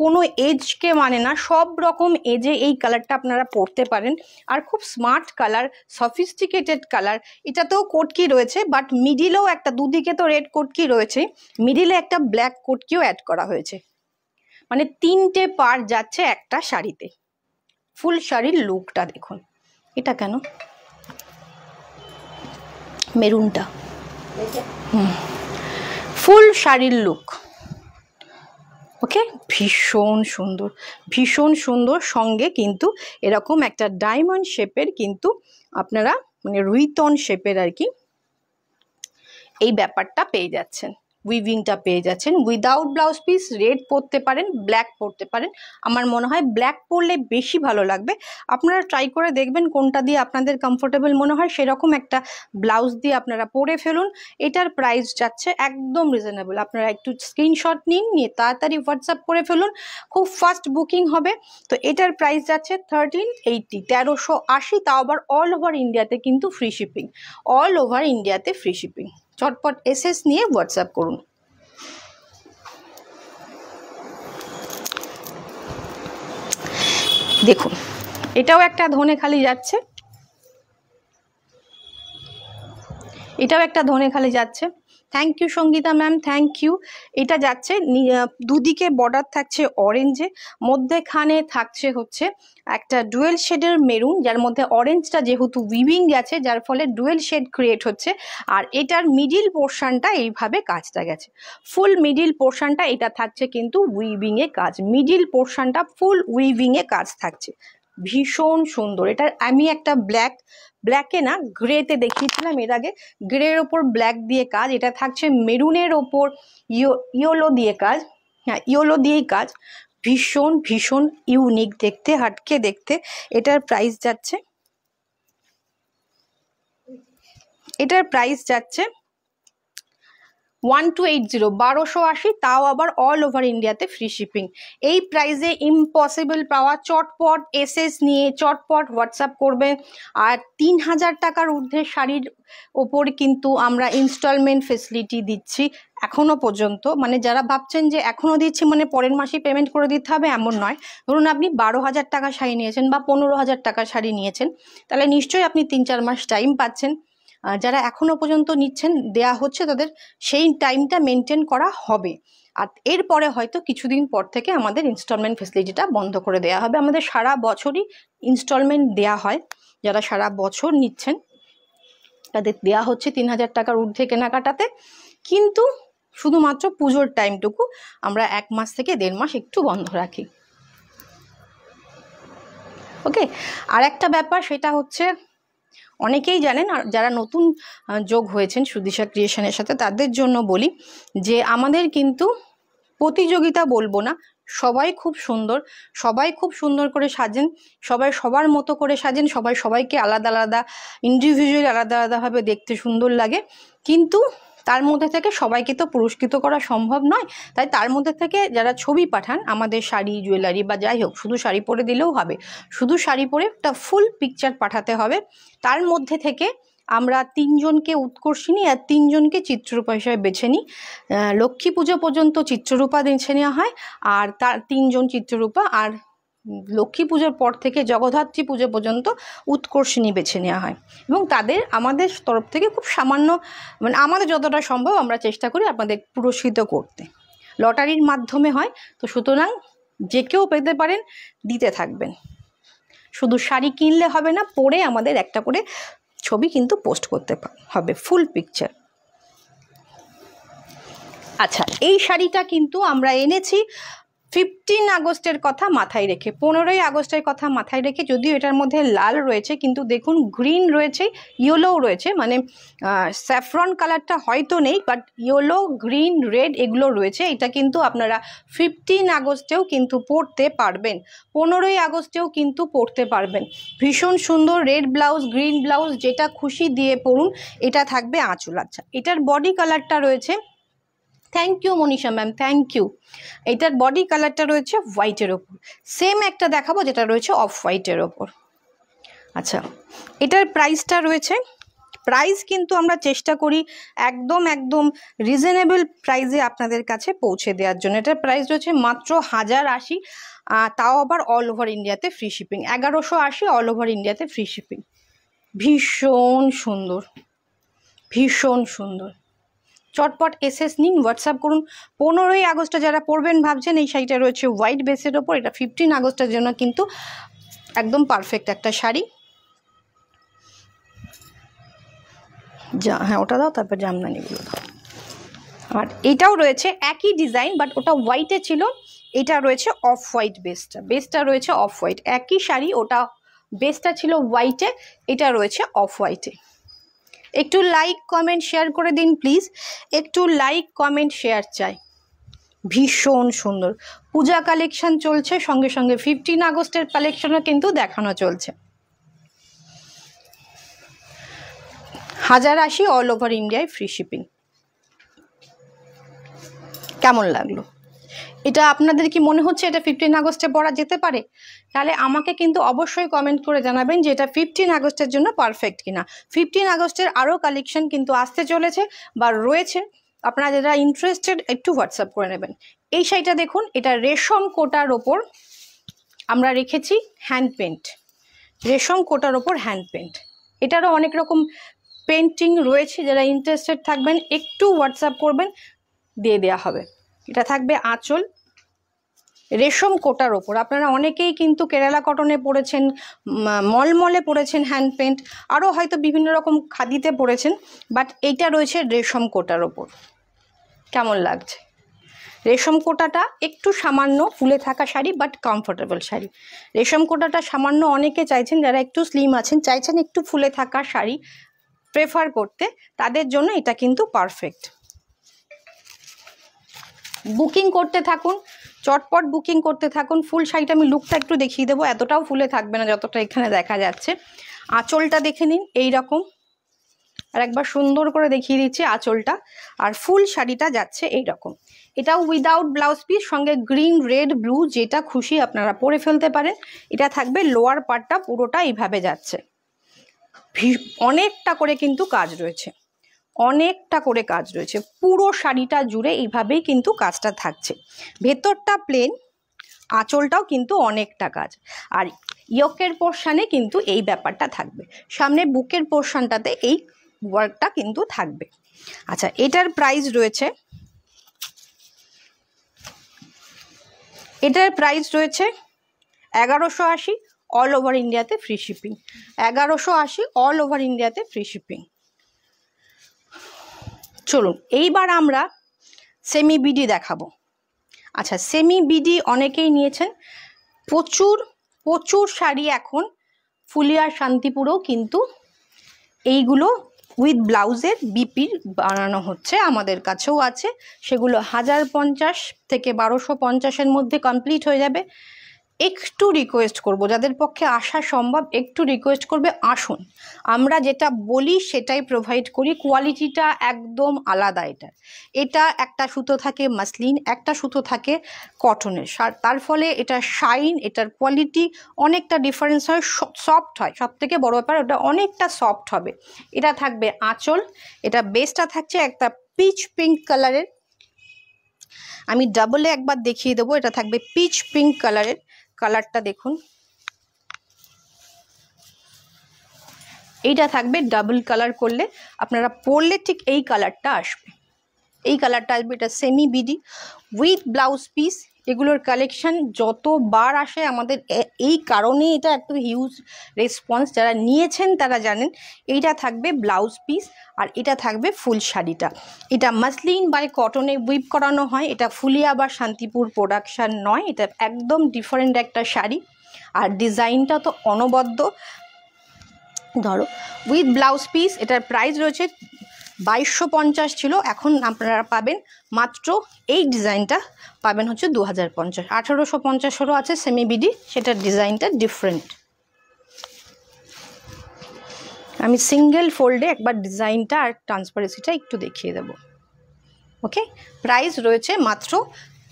কোনো এজকে মানে না, সব রকম এজে এই কালারটা আপনারা পরতে পারেন। আর খুব স্মার্ট কালার, সফিস্টিকেটেড কালার। এটাতেও কোটকি রয়েছে, বাট মিডিলেও একটা, দুদিকে তো রেড কোটকি রয়েছে, মিডিলে একটা ব্ল্যাক কোটকিও অ্যাড করা হয়েছে। মানে 3টে পার্ট যাচ্ছে একটা শাড়িতে। ফুল শাড়ির লুকটা দেখুন। এটা কেন মেরুনটা, ফুল শাড়ির লুক। ওকে, ভীষণ সুন্দর। সঙ্গে কিন্তু এরকম একটা ডায়মন্ড শেপের কিন্তু আপনারা, মানে রুইতন শেপের আর কি, এই ব্যাপারটা পেয়ে যাচ্ছেন, উইভিংটা পেয়ে যাচ্ছেন। উইদাউট ব্লাউজ পিস রেড পরতে পারেন, ব্ল্যাক পরতে পারেন। আমার মনে হয় ব্ল্যাক পরলে বেশি ভালো লাগবে। আপনারা ট্রাই করে দেখবেন কোনটা দিয়ে আপনাদের কমফোর্টেবল মনে হয়, সেরকম একটা ব্লাউজ দিয়ে আপনারা পরে ফেলুন। এটার প্রাইস যাচ্ছে একদম রিজনেবল। আপনারা একটু স্ক্রিনশট নিয়ে তাড়াতাড়ি হোয়াটসঅ্যাপ করে ফেলুন, খুব ফাস্ট বুকিং হবে। তো এটার প্রাইস যাচ্ছে 1380, 1380, তাও আবার অল ওভার ইন্ডিয়াতে কিন্তু ফ্রি শিপিং, অল ওভার ইন্ডিয়াতে ফ্রি শিপিং। চটপট এসএস নিয়ে হোয়াটসঅ্যাপ করুন। দেখুন, এটাও একটা ধনেখালি যাচ্ছে, thank you Sangita ma'am, thank you. এটা যাচ্ছে দুদিকে বর্ডার থাকছে অরেঞ্জে, মধ্যেখানে থাকছে হচ্ছে একটা ডুয়েল শেডের মেরুন, যার মধ্যে অরেঞ্জটা যেহেতু উইভিং গেছে, যার ফলে ডুয়েল শেড ক্রিয়েট হচ্ছে। আর এটার মিডিল পোর্শনটা এইভাবে কাজটা গেছে, ফুল মিডিল পোর্শনটা এটা থাকছে কিন্তু উইভিংয়ে কাজ, মিডিল পোর্শনটা ফুল উইভিংয়ে কাজ থাকছে। ভীষণ সুন্দর। এটার আমি একটা ব্ল্যাকে না, গ্রেতে দেখিয়েছিলাম এর আগে, গ্রের ওপর ব্ল্যাক দিয়ে কাজ। এটা থাকছে মেরুনের ওপর ইয়েলো দিয়ে কাজ, হ্যাঁ ইয়েলো দিয়েই কাজ। ভীষণ ইউনিক দেখতে, হাটকে দেখতে। এটার প্রাইস যাচ্ছে 1280, 1280, তাও আবার অল ওভার ইন্ডিয়াতে ফ্রি শিপিং। এই প্রাইসে ইম্পসিবল পাওয়া। চটপট এসএস নিয়ে চটপট হোয়াটসঅ্যাপ করবে। আর 3000 টাকার ঊর্ধ্বে শাড়ির ওপর কিন্তু আমরা ইনস্টলমেন্ট ফেসিলিটি দিচ্ছি এখনো পর্যন্ত। মানে যারা ভাবছেন যে এখনো দিচ্ছি মানে পরের মাসেই পেমেন্ট করে দিতে হবে, এমন নয়। ধরুন আপনি 12,000 টাকা শাড়ি নিয়েছেন বা 15,000 টাকার শাড়ি নিয়েছেন, তাহলে নিশ্চয়ই আপনি 3-4 মাস টাইম পাচ্ছেন। যারা এখনো পর্যন্ত নিচ্ছেন, দেয়া হচ্ছে, তাদের সেই টাইমটা মেনটেন করা হবে। আর এরপরে হয়তো কিছুদিন পর থেকে আমাদের ইনস্টলমেন্ট ফেসিলিটিটা বন্ধ করে দেওয়া হবে। আমাদের সারা বছরই ইনস্টলমেন্ট দেয়া হয়, যারা সারা বছর নিচ্ছেন তাদের দেয়া হচ্ছে 3000 টাকার ঊর্ধ্বে কেনাকাটাতে। কিন্তু শুধুমাত্র পুজোর টাইমটুকু আমরা 1 মাস থেকে 1.5 মাস একটু বন্ধ রাখি। ওকে, আর একটা ব্যাপার সেটা হচ্ছে অনেকেই জানেন, আর যারা নতুন যোগ হয়েছেন সুদিশা ক্রিয়েশনের সাথে তাদের জন্য বলি যে আমাদের কিন্তু প্রতিযোগিতা বলবো না, সবাই খুব সুন্দর, সবাই খুব সুন্দর করে সাজেন, সবাই সবার মতো করে সাজেন, সবাই সবাইকে আলাদা আলাদা ইন্ডিভিজুয়াল আলাদা আলাদাভাবে দেখতে সুন্দর লাগে, কিন্তু তার মধ্যে থেকে সবাইকে তো পুরস্কৃত করা সম্ভব নয়। তাই তার মধ্যে থেকে যারা ছবি পাঠান আমাদের শাড়ি জুয়েলারি বা যাই হোক, শুধু শাড়ি পরে দিলেও হবে, শুধু শাড়ি পরে একটা ফুল পিকচার পাঠাতে হবে। তার মধ্যে থেকে আমরা 3 জনকে উৎকর্ষিণী আর 3 জনকে চিত্ররূপা হিসেবে বেছে নিই। লক্ষ্মী পুজো পর্যন্ত চিত্ররূপা বেছে নেওয়া হয়, আর তার 3 জন চিত্ররূপা, আর লক্ষ্মী পুজোর পর থেকে জগদ্ধাত্রী পুজো পর্যন্ত উৎকর্ষিণী বেছে নেওয়া হয়, এবং তাদের আমাদের তরফ থেকে খুব সামান্য, মানে আমাদের যতটা সম্ভব আমরা চেষ্টা করি আপনাদের পুরস্কৃত করতে। লটারির মাধ্যমে হয়, তো সুতরাং যে কেউ পেতে পারেন, দিতে থাকবেন। শুধু শাড়ি কিনলে হবে না, পরে আমাদের একটা করে ছবি কিন্তু পোস্ট করতে হবে, ফুল পিকচার। আচ্ছা, এই শাড়িটা কিন্তু আমরা এনেছি 15 আগস্টের কথা মাথায় রেখে, 15ই আগস্টের কথা মাথায় রেখে, যদিও এটার মধ্যে লাল রয়েছে, কিন্তু দেখুন গ্রিন রয়েছে, ইয়েলোও রয়েছে, মানে স্যাফরন কালারটা হয়তো নেই, বাট ইয়েলো, গ্রিন, রেড এগুলো রয়েছে। এটা কিন্তু আপনারা 15 আগস্টেও কিন্তু পরতে পারবেন, 15ই আগস্টেও কিন্তু পরতে পারবেন। ভীষণ সুন্দর রেড ব্লাউজ, গ্রিন ব্লাউজ, যেটা খুশি দিয়ে পরুন। এটা থাকবে আঁচল। আচ্ছা, এটার বডি কালারটা রয়েছে, thank you Manisha ma'am, thank you. এটার বডি কালারটা রয়েছে হোয়াইটের ওপর, সেম একটা দেখাবো যেটা রয়েছে অফ হোয়াইটের ওপর। আচ্ছা, এটার প্রাইসটা রয়েছে, প্রাইস কিন্তু আমরা চেষ্টা করি একদম একদম রিজনেবল প্রাইসে আপনাদের কাছে পৌঁছে দেওয়ার জন্য। এটার প্রাইস রয়েছে মাত্র 1080, তাও আবার অল ওভার ইন্ডিয়াতে ফ্রি শিপিং। 1180 অল ওভার ইন্ডিয়াতে ফ্রি শিপিং। ভীষণ সুন্দর, ভীষণ সুন্দর। চটপট এসএস নিন, হোয়াটসঅ্যাপ করুন। 15ই আগস্টে যারা পরবেন ভাবছেন, এই শাড়িটা রয়েছে হোয়াইট বেসের ওপর, এটা 15 আগস্টের জন্য কিন্তু একদম পারফেক্ট একটা শাড়ি। হ্যাঁ, ওটা দাও, তারপর জামদানিগুলো দাও। আর এটাও রয়েছে একই ডিজাইন, বাট ওটা হোয়াইটে ছিল, এটা রয়েছে অফ হোয়াইট। বেসটা রয়েছে অফ হোয়াইট, একই শাড়ি, ওটা বেসটা ছিল হোয়াইটে, এটা রয়েছে অফ হোয়াইটে। একটু লাইক কমেন্ট শেয়ার করে দিন প্লিজ, একটু লাইক কমেন্ট শেয়ার চাই। ভীষণ সুন্দর পূজা কালেকশন চলছে, সঙ্গে সঙ্গে 15 আগস্টের কালেকশনও কিন্তু দেখানো চলছে। 1080 অল ওভার ইন্ডিয়ায় ফ্রি শিপিং। কেমন লাগলো? এটা আপনাদের কি মনে হচ্ছে এটা 15 আগস্টে পরা যেতে পারে? তাহলে আমাকে কিন্তু অবশ্যই কমেন্ট করে জানাবেন যে এটা 15 আগস্টের জন্য পারফেক্ট কিনা। 15 আগস্টের আরও কালেকশন কিন্তু আসতে চলেছে বা রয়েছে, আপনারা যারা ইন্টারেস্টেড একটু হোয়াটসঅ্যাপ করে নেবেন। এই শাড়িটা দেখুন, এটা রেশম কোটার ওপর আমরা রেখেছি হ্যান্ড পেন্ট, রেশম কোটার ওপর হ্যান্ড পেন্ট। এটারও অনেক রকম পেন্টিং রয়েছে, যারা ইন্টারেস্টেড থাকবেন একটু হোয়াটসঅ্যাপ করবেন, দিয়ে দেওয়া হবে। এটা থাকবে আঁচল, রেশম কোটার ওপর। আপনারা অনেকেই কিন্তু কেরালা কটনে পড়েছেন, মলমলে পড়েছেন হ্যান্ড পেন্ট, আরও হয়তো বিভিন্ন রকম খাদিতে পড়েছেন, বাট এইটা রয়েছে রেশম কোটার ওপর। কেমন লাগছে? রেশম কোটাটা একটু সামান্য ফুলে থাকা শাড়ি, বাট কমফোর্টেবল শাড়ি। রেশম কোটাটা সামান্য অনেকে চাইছেন, যারা একটু স্লিম আছেন, চাইছেন একটু ফুলে থাকা শাড়ি প্রেফার করতে, তাদের জন্য এটা কিন্তু পারফেক্ট। বুকিং করতে থাকুন, চটপট বুকিং করতে থাকুন। ফুল শাড়িটা আমি লুকটা একটু দেখিয়ে দেবো, এতটাও ফুলে থাকবে না যতটা এখানে দেখা যাচ্ছে। আঁচলটা দেখে নিন এইরকম, আর একবার সুন্দর করে দেখিয়ে দিচ্ছি আঁচলটা। আর ফুল শাড়িটা যাচ্ছে এইরকম, এটাও উইদাউট ব্লাউজ পিস, সঙ্গে গ্রিন, রেড, ব্লু যেটা খুশি আপনারা পরে ফেলতে পারেন। এটা থাকবে লোয়ার পার্টটা পুরোটা এইভাবে যাচ্ছে। অনেকটা করে কিন্তু কাজ রয়েছে, অনেকটা করে কাজ রয়েছে, পুরো শাড়িটা জুড়ে এইভাবেই কিন্তু কাজটা থাকছে। ভেতরটা প্লেন, আঁচলটাও কিন্তু অনেকটা কাজ, আর ইয়োকের পোর্শনে কিন্তু এই ব্যাপারটা থাকবে, সামনে বুকের পোর্শনটাতে এই ওয়ার্কটা কিন্তু থাকবে। আচ্ছা, এটার প্রাইস রয়েছে, এটার প্রাইস রয়েছে 1180 অল ওভার ইন্ডিয়াতে ফ্রি শিপিং। 1180 অল ওভার ইন্ডিয়াতে ফ্রি শিপিং। চলুন এইবার আমরা সেমি বিডি দেখাবো। আচ্ছা, সেমি বিডি অনেকেই নিয়েছেন, প্রচুর প্রচুর শাড়ি এখন ফুলিয়ার শান্তিপুরেও কিন্তু এইগুলো উইথ ব্লাউজের বিপির বানানো হচ্ছে, আমাদের কাছেও আছে। সেগুলো 1050 থেকে 1250-এর মধ্যে কমপ্লিট হয়ে যাবে। একটু রিকোয়েস্ট করব, যাদের পক্ষে আসা সম্ভব একটু রিকোয়েস্ট করবে আসুন। আমরা যেটা বলি সেটাই প্রোভাইড করি, কোয়ালিটিটা একদম আলাদা। এটা একটা সুতো থাকে মাসলিন, একটা সুতো থাকে কটনের, তার ফলে এটা শাইন, এটার কোয়ালিটি অনেকটা ডিফারেন্স হয়, সফট হয়। সব থেকে বড় ব্যাপার ওটা অনেকটা সফট হবে। এটা থাকবে আঁচল, এটা বেসটা থাকছে একটা পিচ পিঙ্ক কালারের, আমি ডাবলে একবার দেখিয়ে দেবো। এটা থাকবে পিচ পিঙ্ক কালারের, কালারটা দেখুন। এইটা থাকবে ডাবল কালার করলে, আপনারা পরলে ঠিক এই কালারটা আসবে, এই কালারটা আসবে। এটা semi BD with blouse piece. এগুলোর কালেকশন যতবার আসে আমাদের এই কারণে এটা একটু হিউজ রেসপন্স, যারা নিয়েছেন তারা জানেন। এইটা থাকবে ব্লাউজ পিস আর এটা থাকবে ফুল শাড়িটা। এটা মাসলিন বাই কটনে উইপ করানো হয়, এটা ফুলিয়া বা শান্তিপুর প্রোডাকশান নয়, এটা একদম ডিফারেন্ট একটা শাড়ি। আর ডিজাইনটা তো অনবদ্য, ধরো উইথ ব্লাউজ পিস। এটার প্রাইস রয়েছে 2250 ছিল, এখন আপনারা পাবেন মাত্র এই ডিজাইনটা পাবেন হচ্ছে 2050। 1850-এরও আছে সেমি বিডি, সেটার ডিজাইনটা ডিফারেন্ট। আমি সিঙ্গেল ফোল্ডে একবার ডিজাইনটা আর ট্রান্সপারেন্সিটা একটু দেখিয়ে দেব। ওকে, প্রাইস রয়েছে মাত্র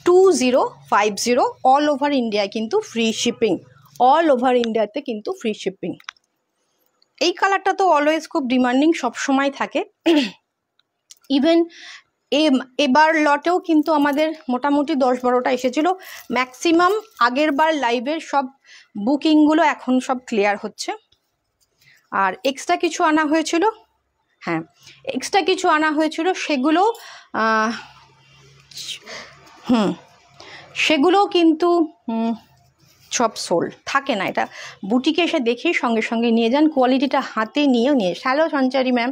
2050। অল ওভার ইন্ডিয়ায় কিন্তু ফ্রি শিপিং, অল ওভার ইন্ডিয়াতে কিন্তু ফ্রি শিপিং। এই কালারটা তো অলওয়েজ খুব ডিমান্ডিং, সবসময় থাকে। ইভেন এবার লটেও কিন্তু আমাদের মোটামুটি 10-12টা এসেছিলো ম্যাক্সিমাম। আগের বার লাইভের সব বুকিংগুলো এখন সব ক্লিয়ার হচ্ছে। আর এক্সট্রা কিছু আনা হয়েছিল, হ্যাঁ এক্সট্রা কিছু আনা হয়েছিল, সেগুলো কিন্তু সব সোল্ড থাকে না। এটা বুটিকে এসে দেখেই সঙ্গে সঙ্গে নিয়ে যান, কোয়ালিটিটা হাতে নিয়ে হ্যালো সঞ্চারী ম্যাম,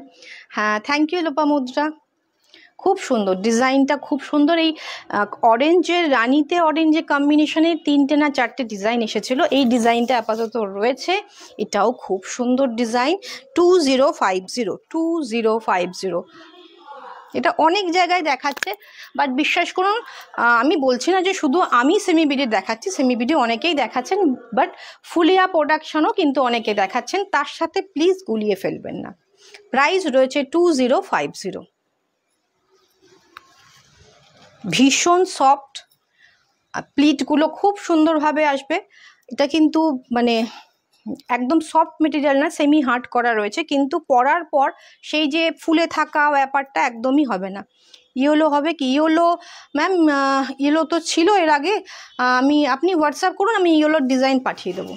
হ্যাঁ থ্যাংক ইউ লোপামুদ্রা। খুব সুন্দর ডিজাইনটা, খুব সুন্দর। এই অরেঞ্জের, রানিতে অরেঞ্জের কম্বিনেশনে 3টে না 4টে ডিজাইন এসেছিলো, এই ডিজাইনটা আপাতত রয়েছে। এটাও খুব সুন্দর ডিজাইন। 2050। এটা অনেক জায়গায় দেখাচ্ছে, বাট বিশ্বাস করুন আমি বলছি না যে শুধু আমি সেমি বিডি দেখাচ্ছি, সেমি বিডি অনেকেই দেখাচ্ছেন, বাট ফুলিয়া প্রোডাকশনও কিন্তু অনেকে দেখাচ্ছেন। তার সাথে প্লিজ গুলিয়ে ফেলবেন না। প্রাইস রয়েছে 2050। ভীষণ সফট, প্লিটগুলো খুব সুন্দরভাবে আসবে। এটা কিন্তু মানে একদম সফট মেটেরিয়াল না, সেমি হার্ড করা রয়েছে, কিন্তু পরার পর সেই যে ফুলে থাকা ব্যাপারটা একদমই হবে না। ইয়েলো হবে কি? ইয়েলো ম্যাম, ইয়েলো তো ছিল এর আগে, আপনি হোয়াটসঅ্যাপ করুন, আমি ইয়েলোর ডিজাইন পাঠিয়ে দেবো।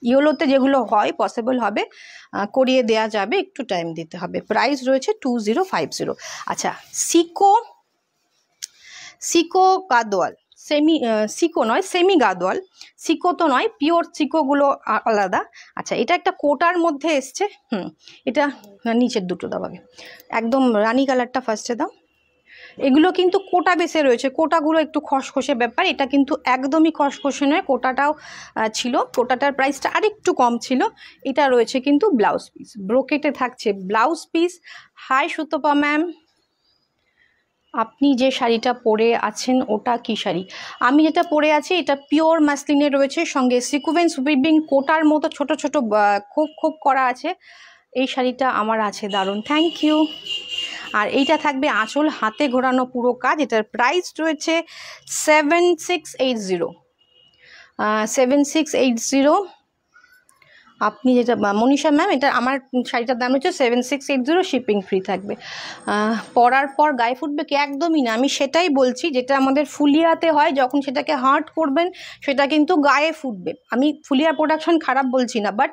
ইয়েলোতে যেগুলো হয় পসিবল হবে করিয়ে দেয়া যাবে, একটু টাইম দিতে হবে। প্রাইস রয়েছে 2050। আচ্ছা, সিকো গাদোয়াল, সিকো নয়, সেমি গাদোয়াল। সিকো তো নয়, পিওর সিকোগুলো আলাদা। আচ্ছা, এটা একটা কোটার মধ্যে এসছে। এটা নিচের দুটো দাও আগে, একদম রানি কালারটা ফার্স্টে দাও। এগুলো কিন্তু কোটা বেসে রয়েছে, কোটাগুলো একটু খসখসে ব্যাপার, এটা কিন্তু একদমই খসখসে নয়। কোটাটাও ছিল, কোটাটার প্রাইসটা আরেকটু কম ছিল। এটা রয়েছে কিন্তু ব্লাউজ পিস, ব্রোকেটে থাকছে blouse piece. Hi Sutapa ma'am, আপনি যে শাড়িটা পরে আছেন ওটা কি শাড়ি? আমি যেটা পরে আছি এটা পিওর মাসলিনে রয়েছে, সঙ্গে সিকুয়েন্স উইভিং কোটার মতো ছোট ছোট খোপ খোপ করা আছে। এই শাড়িটা আমার আছে, দারুণ, থ্যাংক ইউ। আর এইটা থাকবে আঁচল, হাতে ঘোরানো পুরো কাজ। এটার প্রাইস রয়েছে 7680। 7680। আপনি যেটা মনীষা ম্যাম, এটা আমার শাড়িটার দাম হচ্ছে 7680, শিপিং ফ্রি থাকবে। পরার পর গায়ে ফুটবে কি? একদমই না, আমি সেটাই বলছি যেটা আমাদের ফুলিয়াতে হয়, যখন সেটাকে হার্ড করবেন সেটা কিন্তু গায়ে ফুটবে। আমি ফুলিয়া প্রোডাকশন খারাপ বলছি না, বাট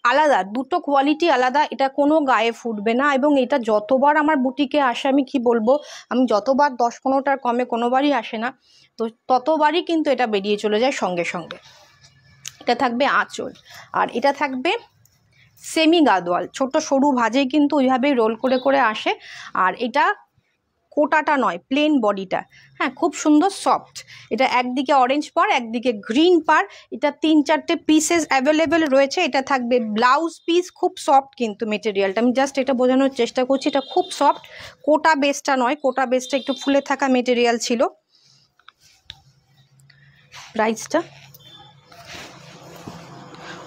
আলাদা, দুটো কোয়ালিটি আলাদা। এটা কোনো গায়ে ফুটবে না। এবং এটা যতবার আমার বুটিকে আসে, আমি কি বলবো, আমি যতবার 10-15টার কমে কোনোবারই আসে না, তো ততবারই কিন্তু এটা বেরিয়ে চলে যায় সঙ্গে সঙ্গে। এটা থাকবে আঁচল, আর এটা থাকবে সেমি গাদোয়াল, ছোট সরু ভাজে কিন্তু ওইভাবেই রোল করে করে আসে। আর এটা কোটাটা নয়, প্লেন বডিটা। হ্যাঁ, খুব সুন্দর সফট। এটা একদিকে অরেঞ্জ পার, একদিকে গ্রিন পার। এটা 3-4টে পিসেস অ্যাভেলেবেল রয়েছে। এটা থাকবে ব্লাউজ পিস, খুব সফট কিন্তু মেটেরিয়ালটা, আমি জাস্ট এটা বোঝানোর চেষ্টা করছি, এটা খুব সফট। কোটা বেসটা নয়, কোটা বেসটা একটু ফুলে থাকা মেটেরিয়াল ছিল। প্রাইসটা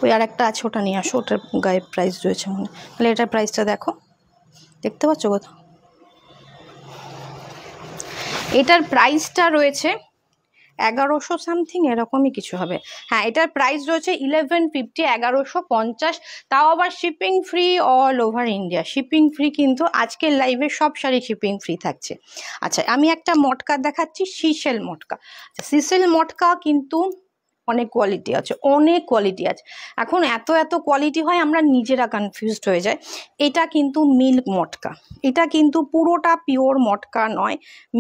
ওই আর একটা আছে, ওটা নিয়ে আসো, ওটার গায়ে প্রাইস রয়েছে মনে। তাহলে এটার প্রাইসটা দেখো, দেখতে পাচ্ছ কোথাও? এটার প্রাইসটা রয়েছে 1100 সামথিং, এরকমই কিছু হবে। হ্যাঁ, এটার প্রাইস রয়েছে 1150, 1150। তাও আবার shipping free all over India, shipping free কিন্তু আজকের লাইভে সব শাড়ি শিপিং ফ্রি থাকছে। আচ্ছা, আমি একটা মটকা দেখাচ্ছি, সিসেল মটকা। সিসেল মটকা কিন্তু অনেক কোয়ালিটি আছে, অনেক কোয়ালিটি আছে। এখন এত এত কোয়ালিটি হয় আমরা নিজেরা কনফিউজড হয়ে যায়। এটা কিন্তু মিল্ক মটকা, এটা কিন্তু পুরোটা পিওর মটকা নয়,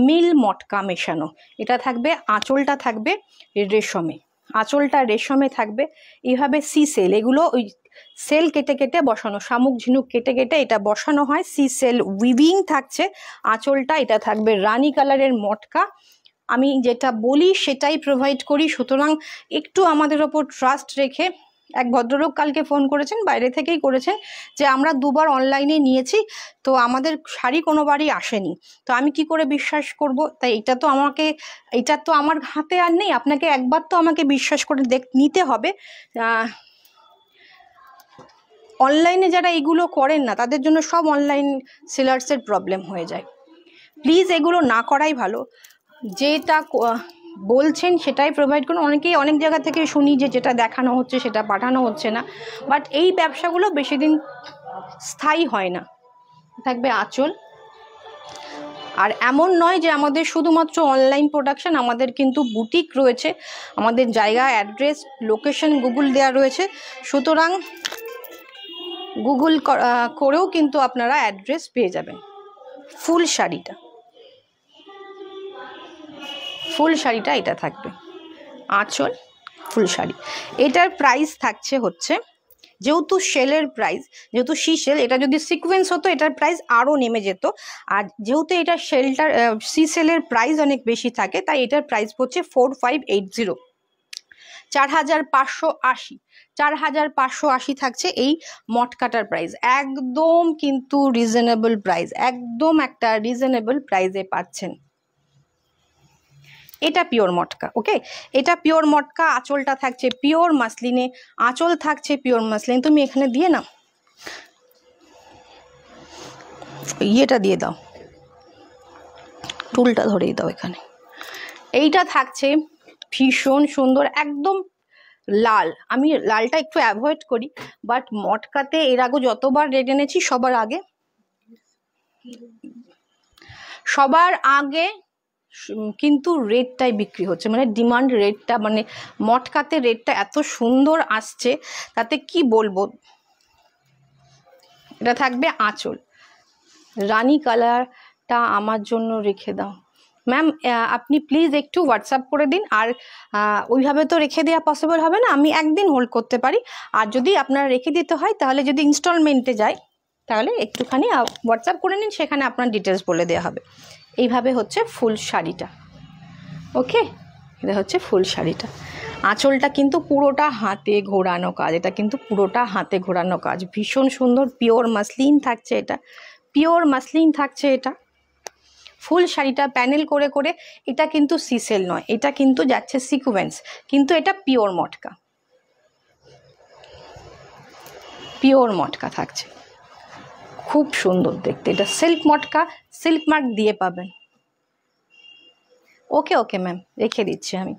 মিল মটকা মেশানো। এটা থাকবে, আঁচলটা থাকবে রেশমে, আঁচলটা রেশমে থাকবে। এইভাবে সিসেল, এগুলো ওই সেল কেটে কেটে বসানো, শামুক ঝিনুক কেটে কেটে এটা বসানো হয়। সিসেল উইভিং থাকছে আঁচলটা। এটা থাকবে রানী কালারের মটকা। আমি যেটা বলি সেটাই প্রোভাইড করি, সুতরাং একটু আমাদের ওপর ট্রাস্ট রেখে। এক ভদ্রলোক কালকে ফোন করেছেন, বাইরে থেকেই করেছেন, যে আমরা 2বার অনলাইনে নিয়েছি, তো আমাদের শাড়ি কোনোবারই আসেনি, তো আমি কি করে বিশ্বাস করব? তাই এটা তো আমাকে, এটা তো আমার হাতে আর নেই, আপনাকে একবার তো আমাকে বিশ্বাস করে নিতে হবে। অনলাইনে যারা এগুলো করেন না, তাদের জন্য সব অনলাইন সেলার্সের প্রবলেম হয়ে যায়। প্লিজ এগুলো না করাই ভালো, যেটা বলছেন সেটাই প্রোভাইড করুন। অনেকেই অনেক জায়গা থেকে শুনি যে যেটা দেখানো হচ্ছে সেটা পাঠানো হচ্ছে না, বাট এই ব্যবসাগুলো বেশি দিন স্থায়ী হয় না। থাকবে আঁচল। আর এমন নয় যে আমাদের শুধুমাত্র অনলাইন প্রোডাকশন, আমাদের কিন্তু বুটিক রয়েছে, আমাদের জায়গা, অ্যাড্রেস, লোকেশন গুগল দেওয়া রয়েছে, সুতরাং গুগল করেও কিন্তু আপনারা অ্যাড্রেস পেয়ে যাবেন। ফুল শাড়িটা, ফুল শাড়িটা এটা থাকবে, আঁচল, ফুল শাড়ি। এটার প্রাইস থাকছে হচ্ছে, যেহেতু সেলের প্রাইস, যেহেতু সিসেল, এটা যদি সিকোয়েন্স হতো এটার প্রাইস আরও নেমে যেত। আর যেহেতু এটা সেলটার সিসেলের প্রাইস অনেক বেশি থাকে, তাই এটার প্রাইস হচ্ছে 4580, 4580, 4580 থাকছে এই মটকাটার প্রাইস। একদম কিন্তু রিজনেবল প্রাইস, একদম একটা রিজনেবল প্রাইসে পাচ্ছেন। এটা পিওর মটকা, ওকে, এটা পিওর মটকা। আঁচলটা থাকছে পিওর মাসলিনে, আঁচল থাকছে পিওর মাসলিন। তুমি এখানে দিয়ে নাও, ইয়েটা দিয়ে দাও, টুলটা ধরেই দাও এখানে। এইটা থাকছে ভীষণ সুন্দর, একদম লাল। আমি লালটা একটু অ্যাভয়েড করি, বাট মটকাতে এর আগে যতবার রেট এনেছি সবার আগে কিন্তু রেটটাই বিক্রি হচ্ছে, মানে ডিমান্ড রেটটা, মানে মটকাতে রেটটা এত সুন্দর আসছে, তাতে কি বলবো। এটা থাকবে আঁচল, রানী কালারটা আমার জন্য রেখে দাও ম্যাম। আপনি প্লিজ একটু হোয়াটসঅ্যাপ করে দিন। আর ওইভাবে তো রেখে দেওয়া পসিবল হবে না, আমি একদিন হোল্ড করতে পারি। আর যদি আপনার রেখে দিতে হয়, তাহলে যদি ইনস্টলমেন্টে যায়, তাহলে একটুখানি হোয়াটসঅ্যাপ করে নিন, সেখানে আপনার ডিটেলস বলে দেওয়া হবে। এইভাবে হচ্ছে ফুল শাড়িটা, ওকে, এটা হচ্ছে ফুল শাড়িটা। আঁচলটা কিন্তু পুরোটা হাতে ঘোরানো কাজ, এটা কিন্তু পুরোটা হাতে ঘোরানো কাজ, ভীষণ সুন্দর। পিওর মাসলিন থাকছে এটা, পিওর মাসলিন থাকছে এটা। ফুল শাড়িটা প্যানেল করে করে, এটা কিন্তু সিসেল নয়, এটা কিন্তু যাচ্ছে সিকোয়েন্স, কিন্তু এটা পিওর মটকা, পিওর মটকা থাকছে, খুব সুন্দর দেখতে। এটা সিল্ক মটকা, সিল্ক মার্ক দিয়ে পাবেন। ওকে ওকে ম্যাম, রেখে দিচ্ছি আমি।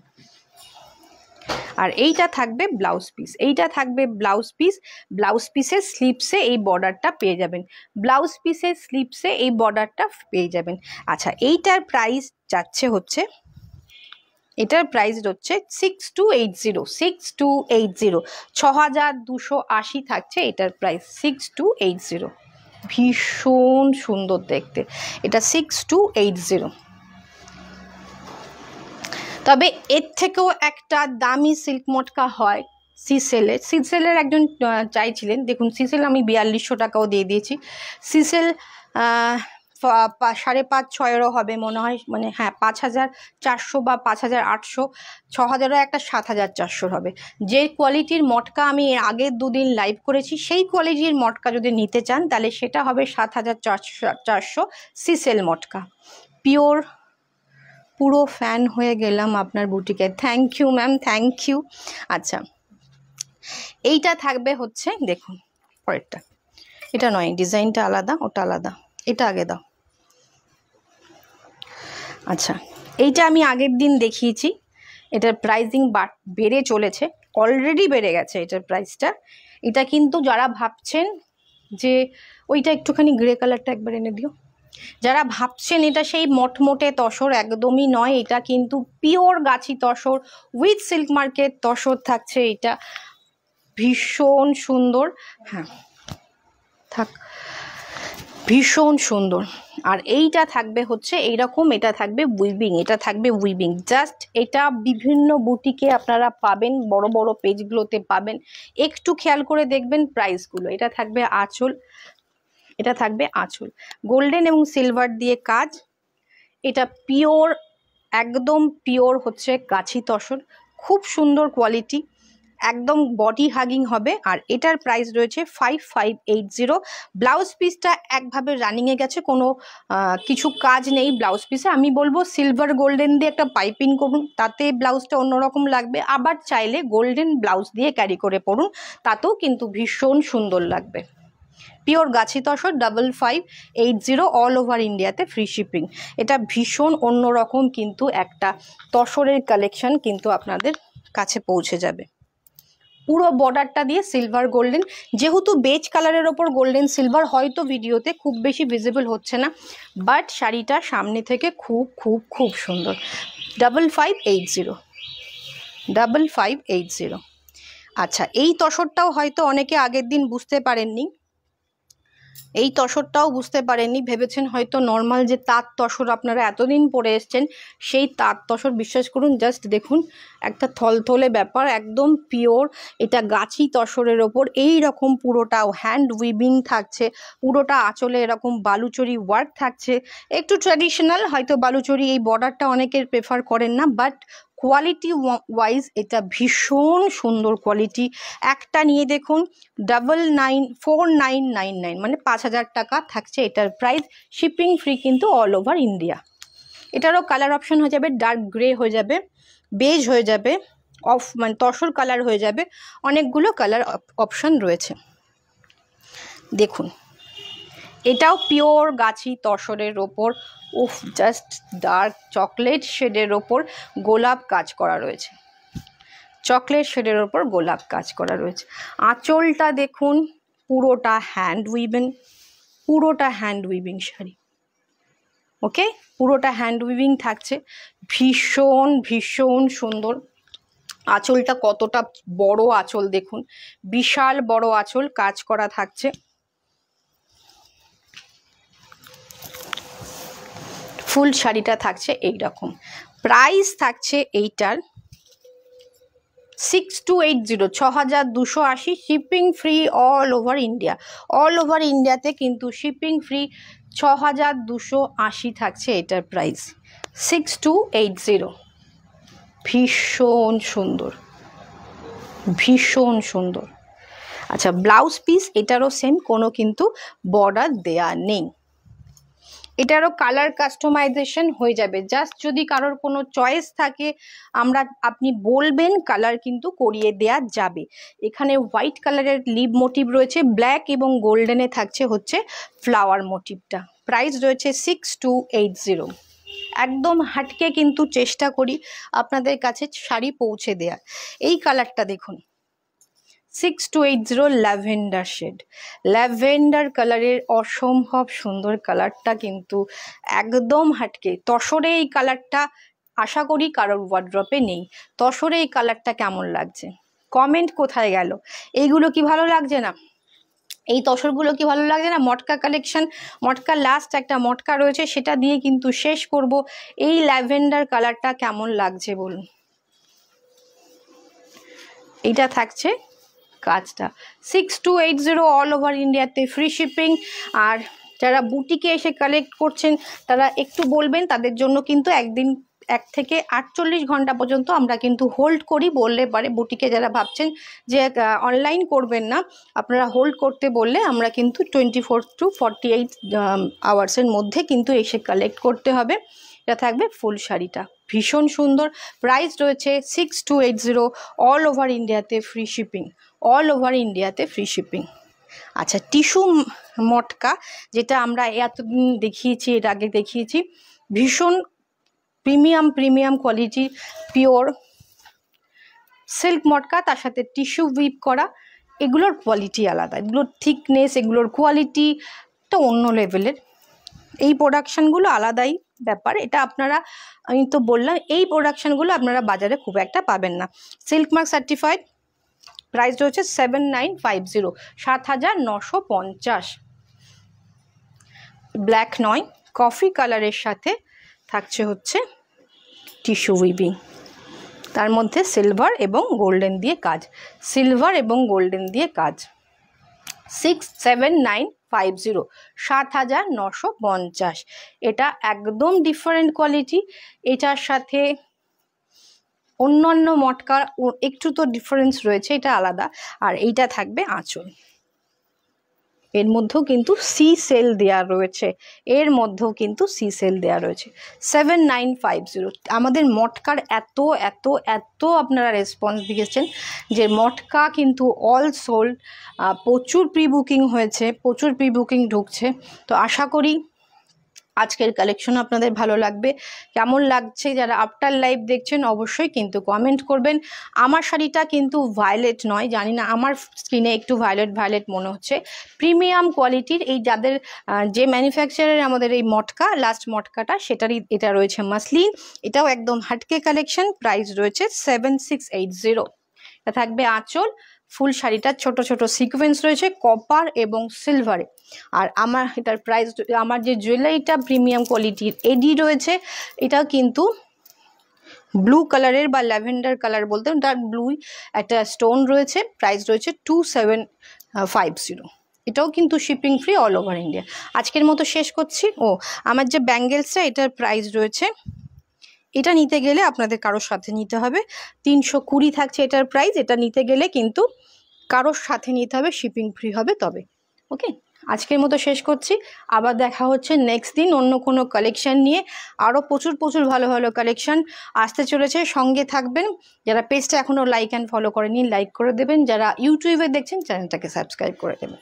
আর এইটা থাকবে ব্লাউজ পিস, এইটা থাকবে ব্লাউজ পিস। ব্লাউজ পিসের স্লিপসে এই বর্ডারটা পেয়ে যাবেন, ব্লাউজ পিসের স্লিপসে এই বর্ডারটা পেয়ে যাবেন। আচ্ছা, এইটার প্রাইস যাচ্ছে হচ্ছে, এটার প্রাইস হচ্ছে 6280, 6280, 6280 থাকছে এটার প্রাইস, 6280। ভীষণ সুন্দর দেখতে, এটা 6280। তবে এর থেকেও একটা দামি সিল্ক মটকা হয় সিসেলের। সিসেলের একজন চাইছিলেন, দেখুন সিসেল আমি 4200 টাকাও দিয়ে দিয়েছি। সিসেল 5,500-6,000 হবে মনে হয়, মানে হ্যাঁ 5,400 বা 5,800, 6,000 একটা 7,400 হবে। যে কোয়ালিটির মটকা আমি আগের দুদিন লাইভ করেছি সেই কোয়ালিটির মটকা যদি নিতে চান তাহলে সেটা হবে 7,400 সিসেল মটকা পিওর। পুরো ফ্যান হয়ে গেলাম আপনার বুটিকে, thank you ma'am, thank you. আচ্ছা এইটা থাকবে হচ্ছে, দেখুন পরেরটা, এটা নয়, ডিজাইনটা আলাদা, ওটা আলাদা, এটা আগে দাও। আচ্ছা এইটা আমি আগের দিন দেখিয়েছি, এটার প্রাইসিং বেড়ে চলেছে, অলরেডি বেড়ে গেছে এটার প্রাইসটা। এটা কিন্তু যারা ভাবছেন যে ওইটা একটুখানি গ্রে কালারটা একবার এনে দিও, যারা ভাবছেন এটা সেই মটমটে তসর, একদমই নয়, এটা কিন্তু pure Gachhi tussar with silk market tussar থাকছে। এটা ভীষণ সুন্দর, হ্যাঁ থাক, ভীষণ সুন্দর। আর এইটা থাকবে হচ্ছে এইরকম, এটা থাকবে উইভিং, এটা থাকবে উইভিং জাস্ট। এটা বিভিন্ন বুটিকে আপনারা পাবেন, বড় বড় পেজগুলোতে পাবেন, একটু খেয়াল করে দেখবেন প্রাইসগুলো। এটা থাকবে আঁচল, এটা থাকবে আঁচল গোল্ডেন এবং সিলভার দিয়ে কাজ। এটা পিওর, একদম পিওর হচ্ছে গাছি তসর, খুব সুন্দর কোয়ালিটি, একদম বডি হাগিং হবে। আর এটার প্রাইস রয়েছে 5580। ব্লাউজ পিসটা একভাবে রানিংয়ে গেছে, কোনো কিছু কাজ নেই ব্লাউজ পিসে। আমি বলবো সিলভার গোল্ডেন দিয়ে একটা পাইপিং করুন, তাতে ব্লাউজটা অন্যরকম লাগবে। আবার চাইলে গোল্ডেন ব্লাউজ দিয়ে ক্যারি করে পরুন, তাতেও কিন্তু ভীষণ সুন্দর লাগবে। পিওর গাছি তসর 5580, অল ওভার ইন্ডিয়াতে ফ্রি শিপিং। এটা ভীষণ অন্যরকম কিন্তু একটা তসরের কালেকশন কিন্তু আপনাদের কাছে পৌঁছে যাবে। পুরো বর্ডারটা দিয়ে সিলভার গোল্ডেন, যেহেতু বেজ কালারের ওপর গোল্ডেন সিলভার, হয়তো ভিডিওতে খুব বেশি ভিজিবল হচ্ছে না, বাট শাড়িটা সামনে থেকে খুব খুব খুব সুন্দর। 5580। আচ্ছা এই তসরটাও হয়তো অনেকে আগের দিন বুঝতে পারেননি, এই তসরটাও বুঝতে পারেননি, ভেবেছেন হয়তো নর্মাল যে তাঁত তসর আপনারা এতদিন পরে এসছেন সেই তাঁত তসর। বিশ্বাস করুন, জাস্ট দেখুন একটা থলথলে ব্যাপার, একদম পিওর। এটা গাছি তসরের ওপর এই রকম পুরোটাও হ্যান্ড উইভিং থাকছে, পুরোটা আঁচলে এরকম বালুচরি ওয়ার্ক থাকছে, একটু ট্র্যাডিশনাল হয়তো বালুচরি, এই বর্ডারটা অনেকের প্রেফার করেন না, বাট কোয়ালিটি ওয়াইজ এটা ভীষণ সুন্দর কোয়ালিটি। একটা নিয়ে দেখুন 4999, মানে 5,000 টাকা থাকছে এটার প্রাইস, শিপিং ফ্রি কিন্তু অল ওভার ইন্ডিয়া। এটারও কালার অপশন হয়ে যাবে, ডার্ক গ্রে হয়ে যাবে, বেজ হয়ে যাবে, অফ মানে তসর কালার হয়ে যাবে, অনেকগুলো কালার অপশন রয়েছে। দেখুন এটাও পিওর গাছি তসরের ওপর, উফ জাস্ট ডার্ক চকলেট শেডের ওপর গোলাপ কাজ করা রয়েছে, চকলেট শেডের ওপর গোলাপ কাজ করা রয়েছে। আঁচলটা দেখুন পুরোটা হ্যান্ড উইভিং, পুরোটা হ্যান্ড উইভিং শাড়ি, ওকে পুরোটা হ্যান্ড উইভিং থাকছে, ভীষণ ভীষণ সুন্দর। আঁচলটা কতটা বড় আঁচল দেখুন, বিশাল বড় আঁচল কাজ করা থাকছে। ফুল শাড়িটা থাকছে এইরকম, প্রাইস থাকছে এইটার 6280, 6280, shipping free all over India. All over ইন্ডিয়াতে কিন্তু শিপিং ফ্রি, 6280 থাকছে এটার প্রাইস, 6280। ভীষণ সুন্দর, ভীষণ সুন্দর। আচ্ছা ব্লাউজ পিস এটারও সেম, কোনো কিন্তু বর্ডার দেয়া নেই। এটারও কালার কাস্টমাইজেশন হয়ে যাবে, জাস্ট যদি কারোর কোনো চয়েস থাকে আপনি বলবেন, কালার কিন্তু করিয়ে দেয়া যাবে। এখানে হোয়াইট কালারের লিভ মোটিভ রয়েছে, ব্ল্যাক এবং গোল্ডেনে থাকছে হচ্ছে ফ্লাওয়ার মোটিভটা। প্রাইস রয়েছে 6280। একদম হাটকে কিন্তু চেষ্টা করি আপনাদের কাছে শাড়ি পৌঁছে দেওয়ার। এই কালারটা দেখুন 6280, ল্যাভেন্ডার শেড, ল্যাভেন্ডার কালারের অসম্ভব সুন্দর কালারটা, কিন্তু একদম হাটকে তসরে এই কালারটা আশা করি কারোর ওয়ার্ড্রপে নেই। তসরে এই কালারটা কেমন লাগছে কমেন্ট কোথায় গেল? এইগুলো কি ভালো লাগছে না? এই তসরগুলো কি ভালো লাগছে না? মটকা কালেকশন, মটকা লাস্ট একটা মটকা রয়েছে সেটা দিয়ে কিন্তু শেষ করব। এই ল্যাভেন্ডার কালারটা কেমন লাগছে বলুন? এইটা থাকছে কাজটা 6280, অল ওভার ইন্ডিয়াতে ফ্রি শিপিং। আর যারা বুটিকে এসে কালেক্ট করছেন তারা একটু বলবেন, তাদের জন্য কিন্তু একদিন 1 থেকে 48 ঘন্টা পর্যন্ত আমরা কিন্তু হোল্ড করি বললে পারে। বুটিকে যারা ভাবছেন যে অনলাইন করবেন না, আপনারা হোল্ড করতে বললে আমরা কিন্তু 24 to 48 আওয়ার্সের মধ্যে কিন্তু এসে কালেক্ট করতে হবে। এটা থাকবে ফুল শাড়িটা, ভীষণ সুন্দর। প্রাইস রয়েছে 6280, অল ওভার ইন্ডিয়াতে ফ্রি শিপিং, অল ওভার ইন্ডিয়াতে ফ্রি শিপিং। আচ্ছা, টিস্যু মটকা যেটা আমরা এতদিন দেখিয়েছি, এর আগে দেখিয়েছি, ভীষণ প্রিমিয়াম কোয়ালিটি, পিওর সিল্ক মটকা, তার সাথে টিস্যু উইভ করা। এগুলোর কোয়ালিটি আলাদা, এগুলোর থিকনেস, এগুলোর কোয়ালিটি তো অন্য লেভেলের। এই প্রোডাকশানগুলো আলাদাই ব্যাপার। এটা আপনারা, আমি তো বললাম, এই প্রোডাকশানগুলো আপনারা বাজারে খুব একটা পাবেন না। সিল্ক মার্ক সার্টিফাইড, প্রাইস রয়েছে 7950, 7950। ব্ল্যাক নয়, কফি কালারের সাথে থাকছে হচ্ছে টিস্যু উইভিং, তার মধ্যে সিলভার এবং গোল্ডেন দিয়ে কাজ, সিলভার এবং গোল্ডেন দিয়ে কাজ। 67950, 7950। এটা একদম ডিফারেন্ট কোয়ালিটি। এটার সাথে অন্যান্য মটকার একটু তো ডিফারেন্স রয়েছে, এটা আলাদা। আর এইটা থাকবে আঁচল, এর মধ্যেও কিন্তু সি সেল দেওয়া রয়েছে, এর মধ্যেও কিন্তু সি সেল দেওয়া রয়েছে। 7950। আমাদের মটকার এত এত এত আপনারা রেসপন্স দিয়েছেন যে মটকা কিন্তু অল সোল্ড, প্রচুর প্রি বুকিং হয়েছে, প্রচুর প্রি বুকিং ঢুকছে। তো আশা করি আজকের কালেকশন আপনাদের ভালো লাগবে। কেমন লাগছে যারা আফটার লাইভ দেখছেন অবশ্যই কিন্তু কমেন্ট করবেন। আমার শাড়িটা কিন্তু ভায়োলেট নয়, জানি না আমার স্কিনে একটু ভায়োলেট মনে হচ্ছে। প্রিমিয়াম কোয়ালিটির এই যাদের যে ম্যানুফ্যাকচারের আমাদের এই মটকা, লাস্ট মটকাটা, সেটারই এটা রয়েছে মাসলিন। এটাও একদম হাটকে কালেকশন। প্রাইস রয়েছে 7680। এটা থাকবে আঁচল। ফুল শাড়িটা ছোট ছোট সিকোয়েন্স রয়েছে কপার এবং সিলভারে। আর আমার এটার প্রাইস, আমার যে জুয়েলারিটা প্রিমিয়াম কোয়ালিটির এডি রয়েছে, এটা কিন্তু ব্লু কালারের বা ল্যাভেন্ডার কালার বলতে ডার্ক ব্লু একটা স্টোন রয়েছে। প্রাইস রয়েছে 2750। এটাও কিন্তু shipping free all over India. আজকের মতো শেষ করছি। আমার যে ব্যাঙ্গেলসটা, এটার প্রাইস রয়েছে, এটা নিতে গেলে আপনাদের কারোর সাথে নিতে হবে, 320 থাকছে এটার প্রাইস। এটা নিতে গেলে কিন্তু কারোর সাথে নিতে হবে, শিপিং ফ্রি হবে তবে। ওকে, আজকের মতো শেষ করছি। আবার দেখা হচ্ছে নেক্সট দিন অন্য কোনো কালেকশন নিয়ে। আরও প্রচুর ভালো ভালো কালেকশন আসতে চলেছে, সঙ্গে থাকবেন। যারা পেজটা এখনও লাইক অ্যান্ড ফলো করেনি লাইক করে দেবেন, যারা ইউটিউবে দেখছেন চ্যানেলটাকে সাবস্ক্রাইব করে দেবেন।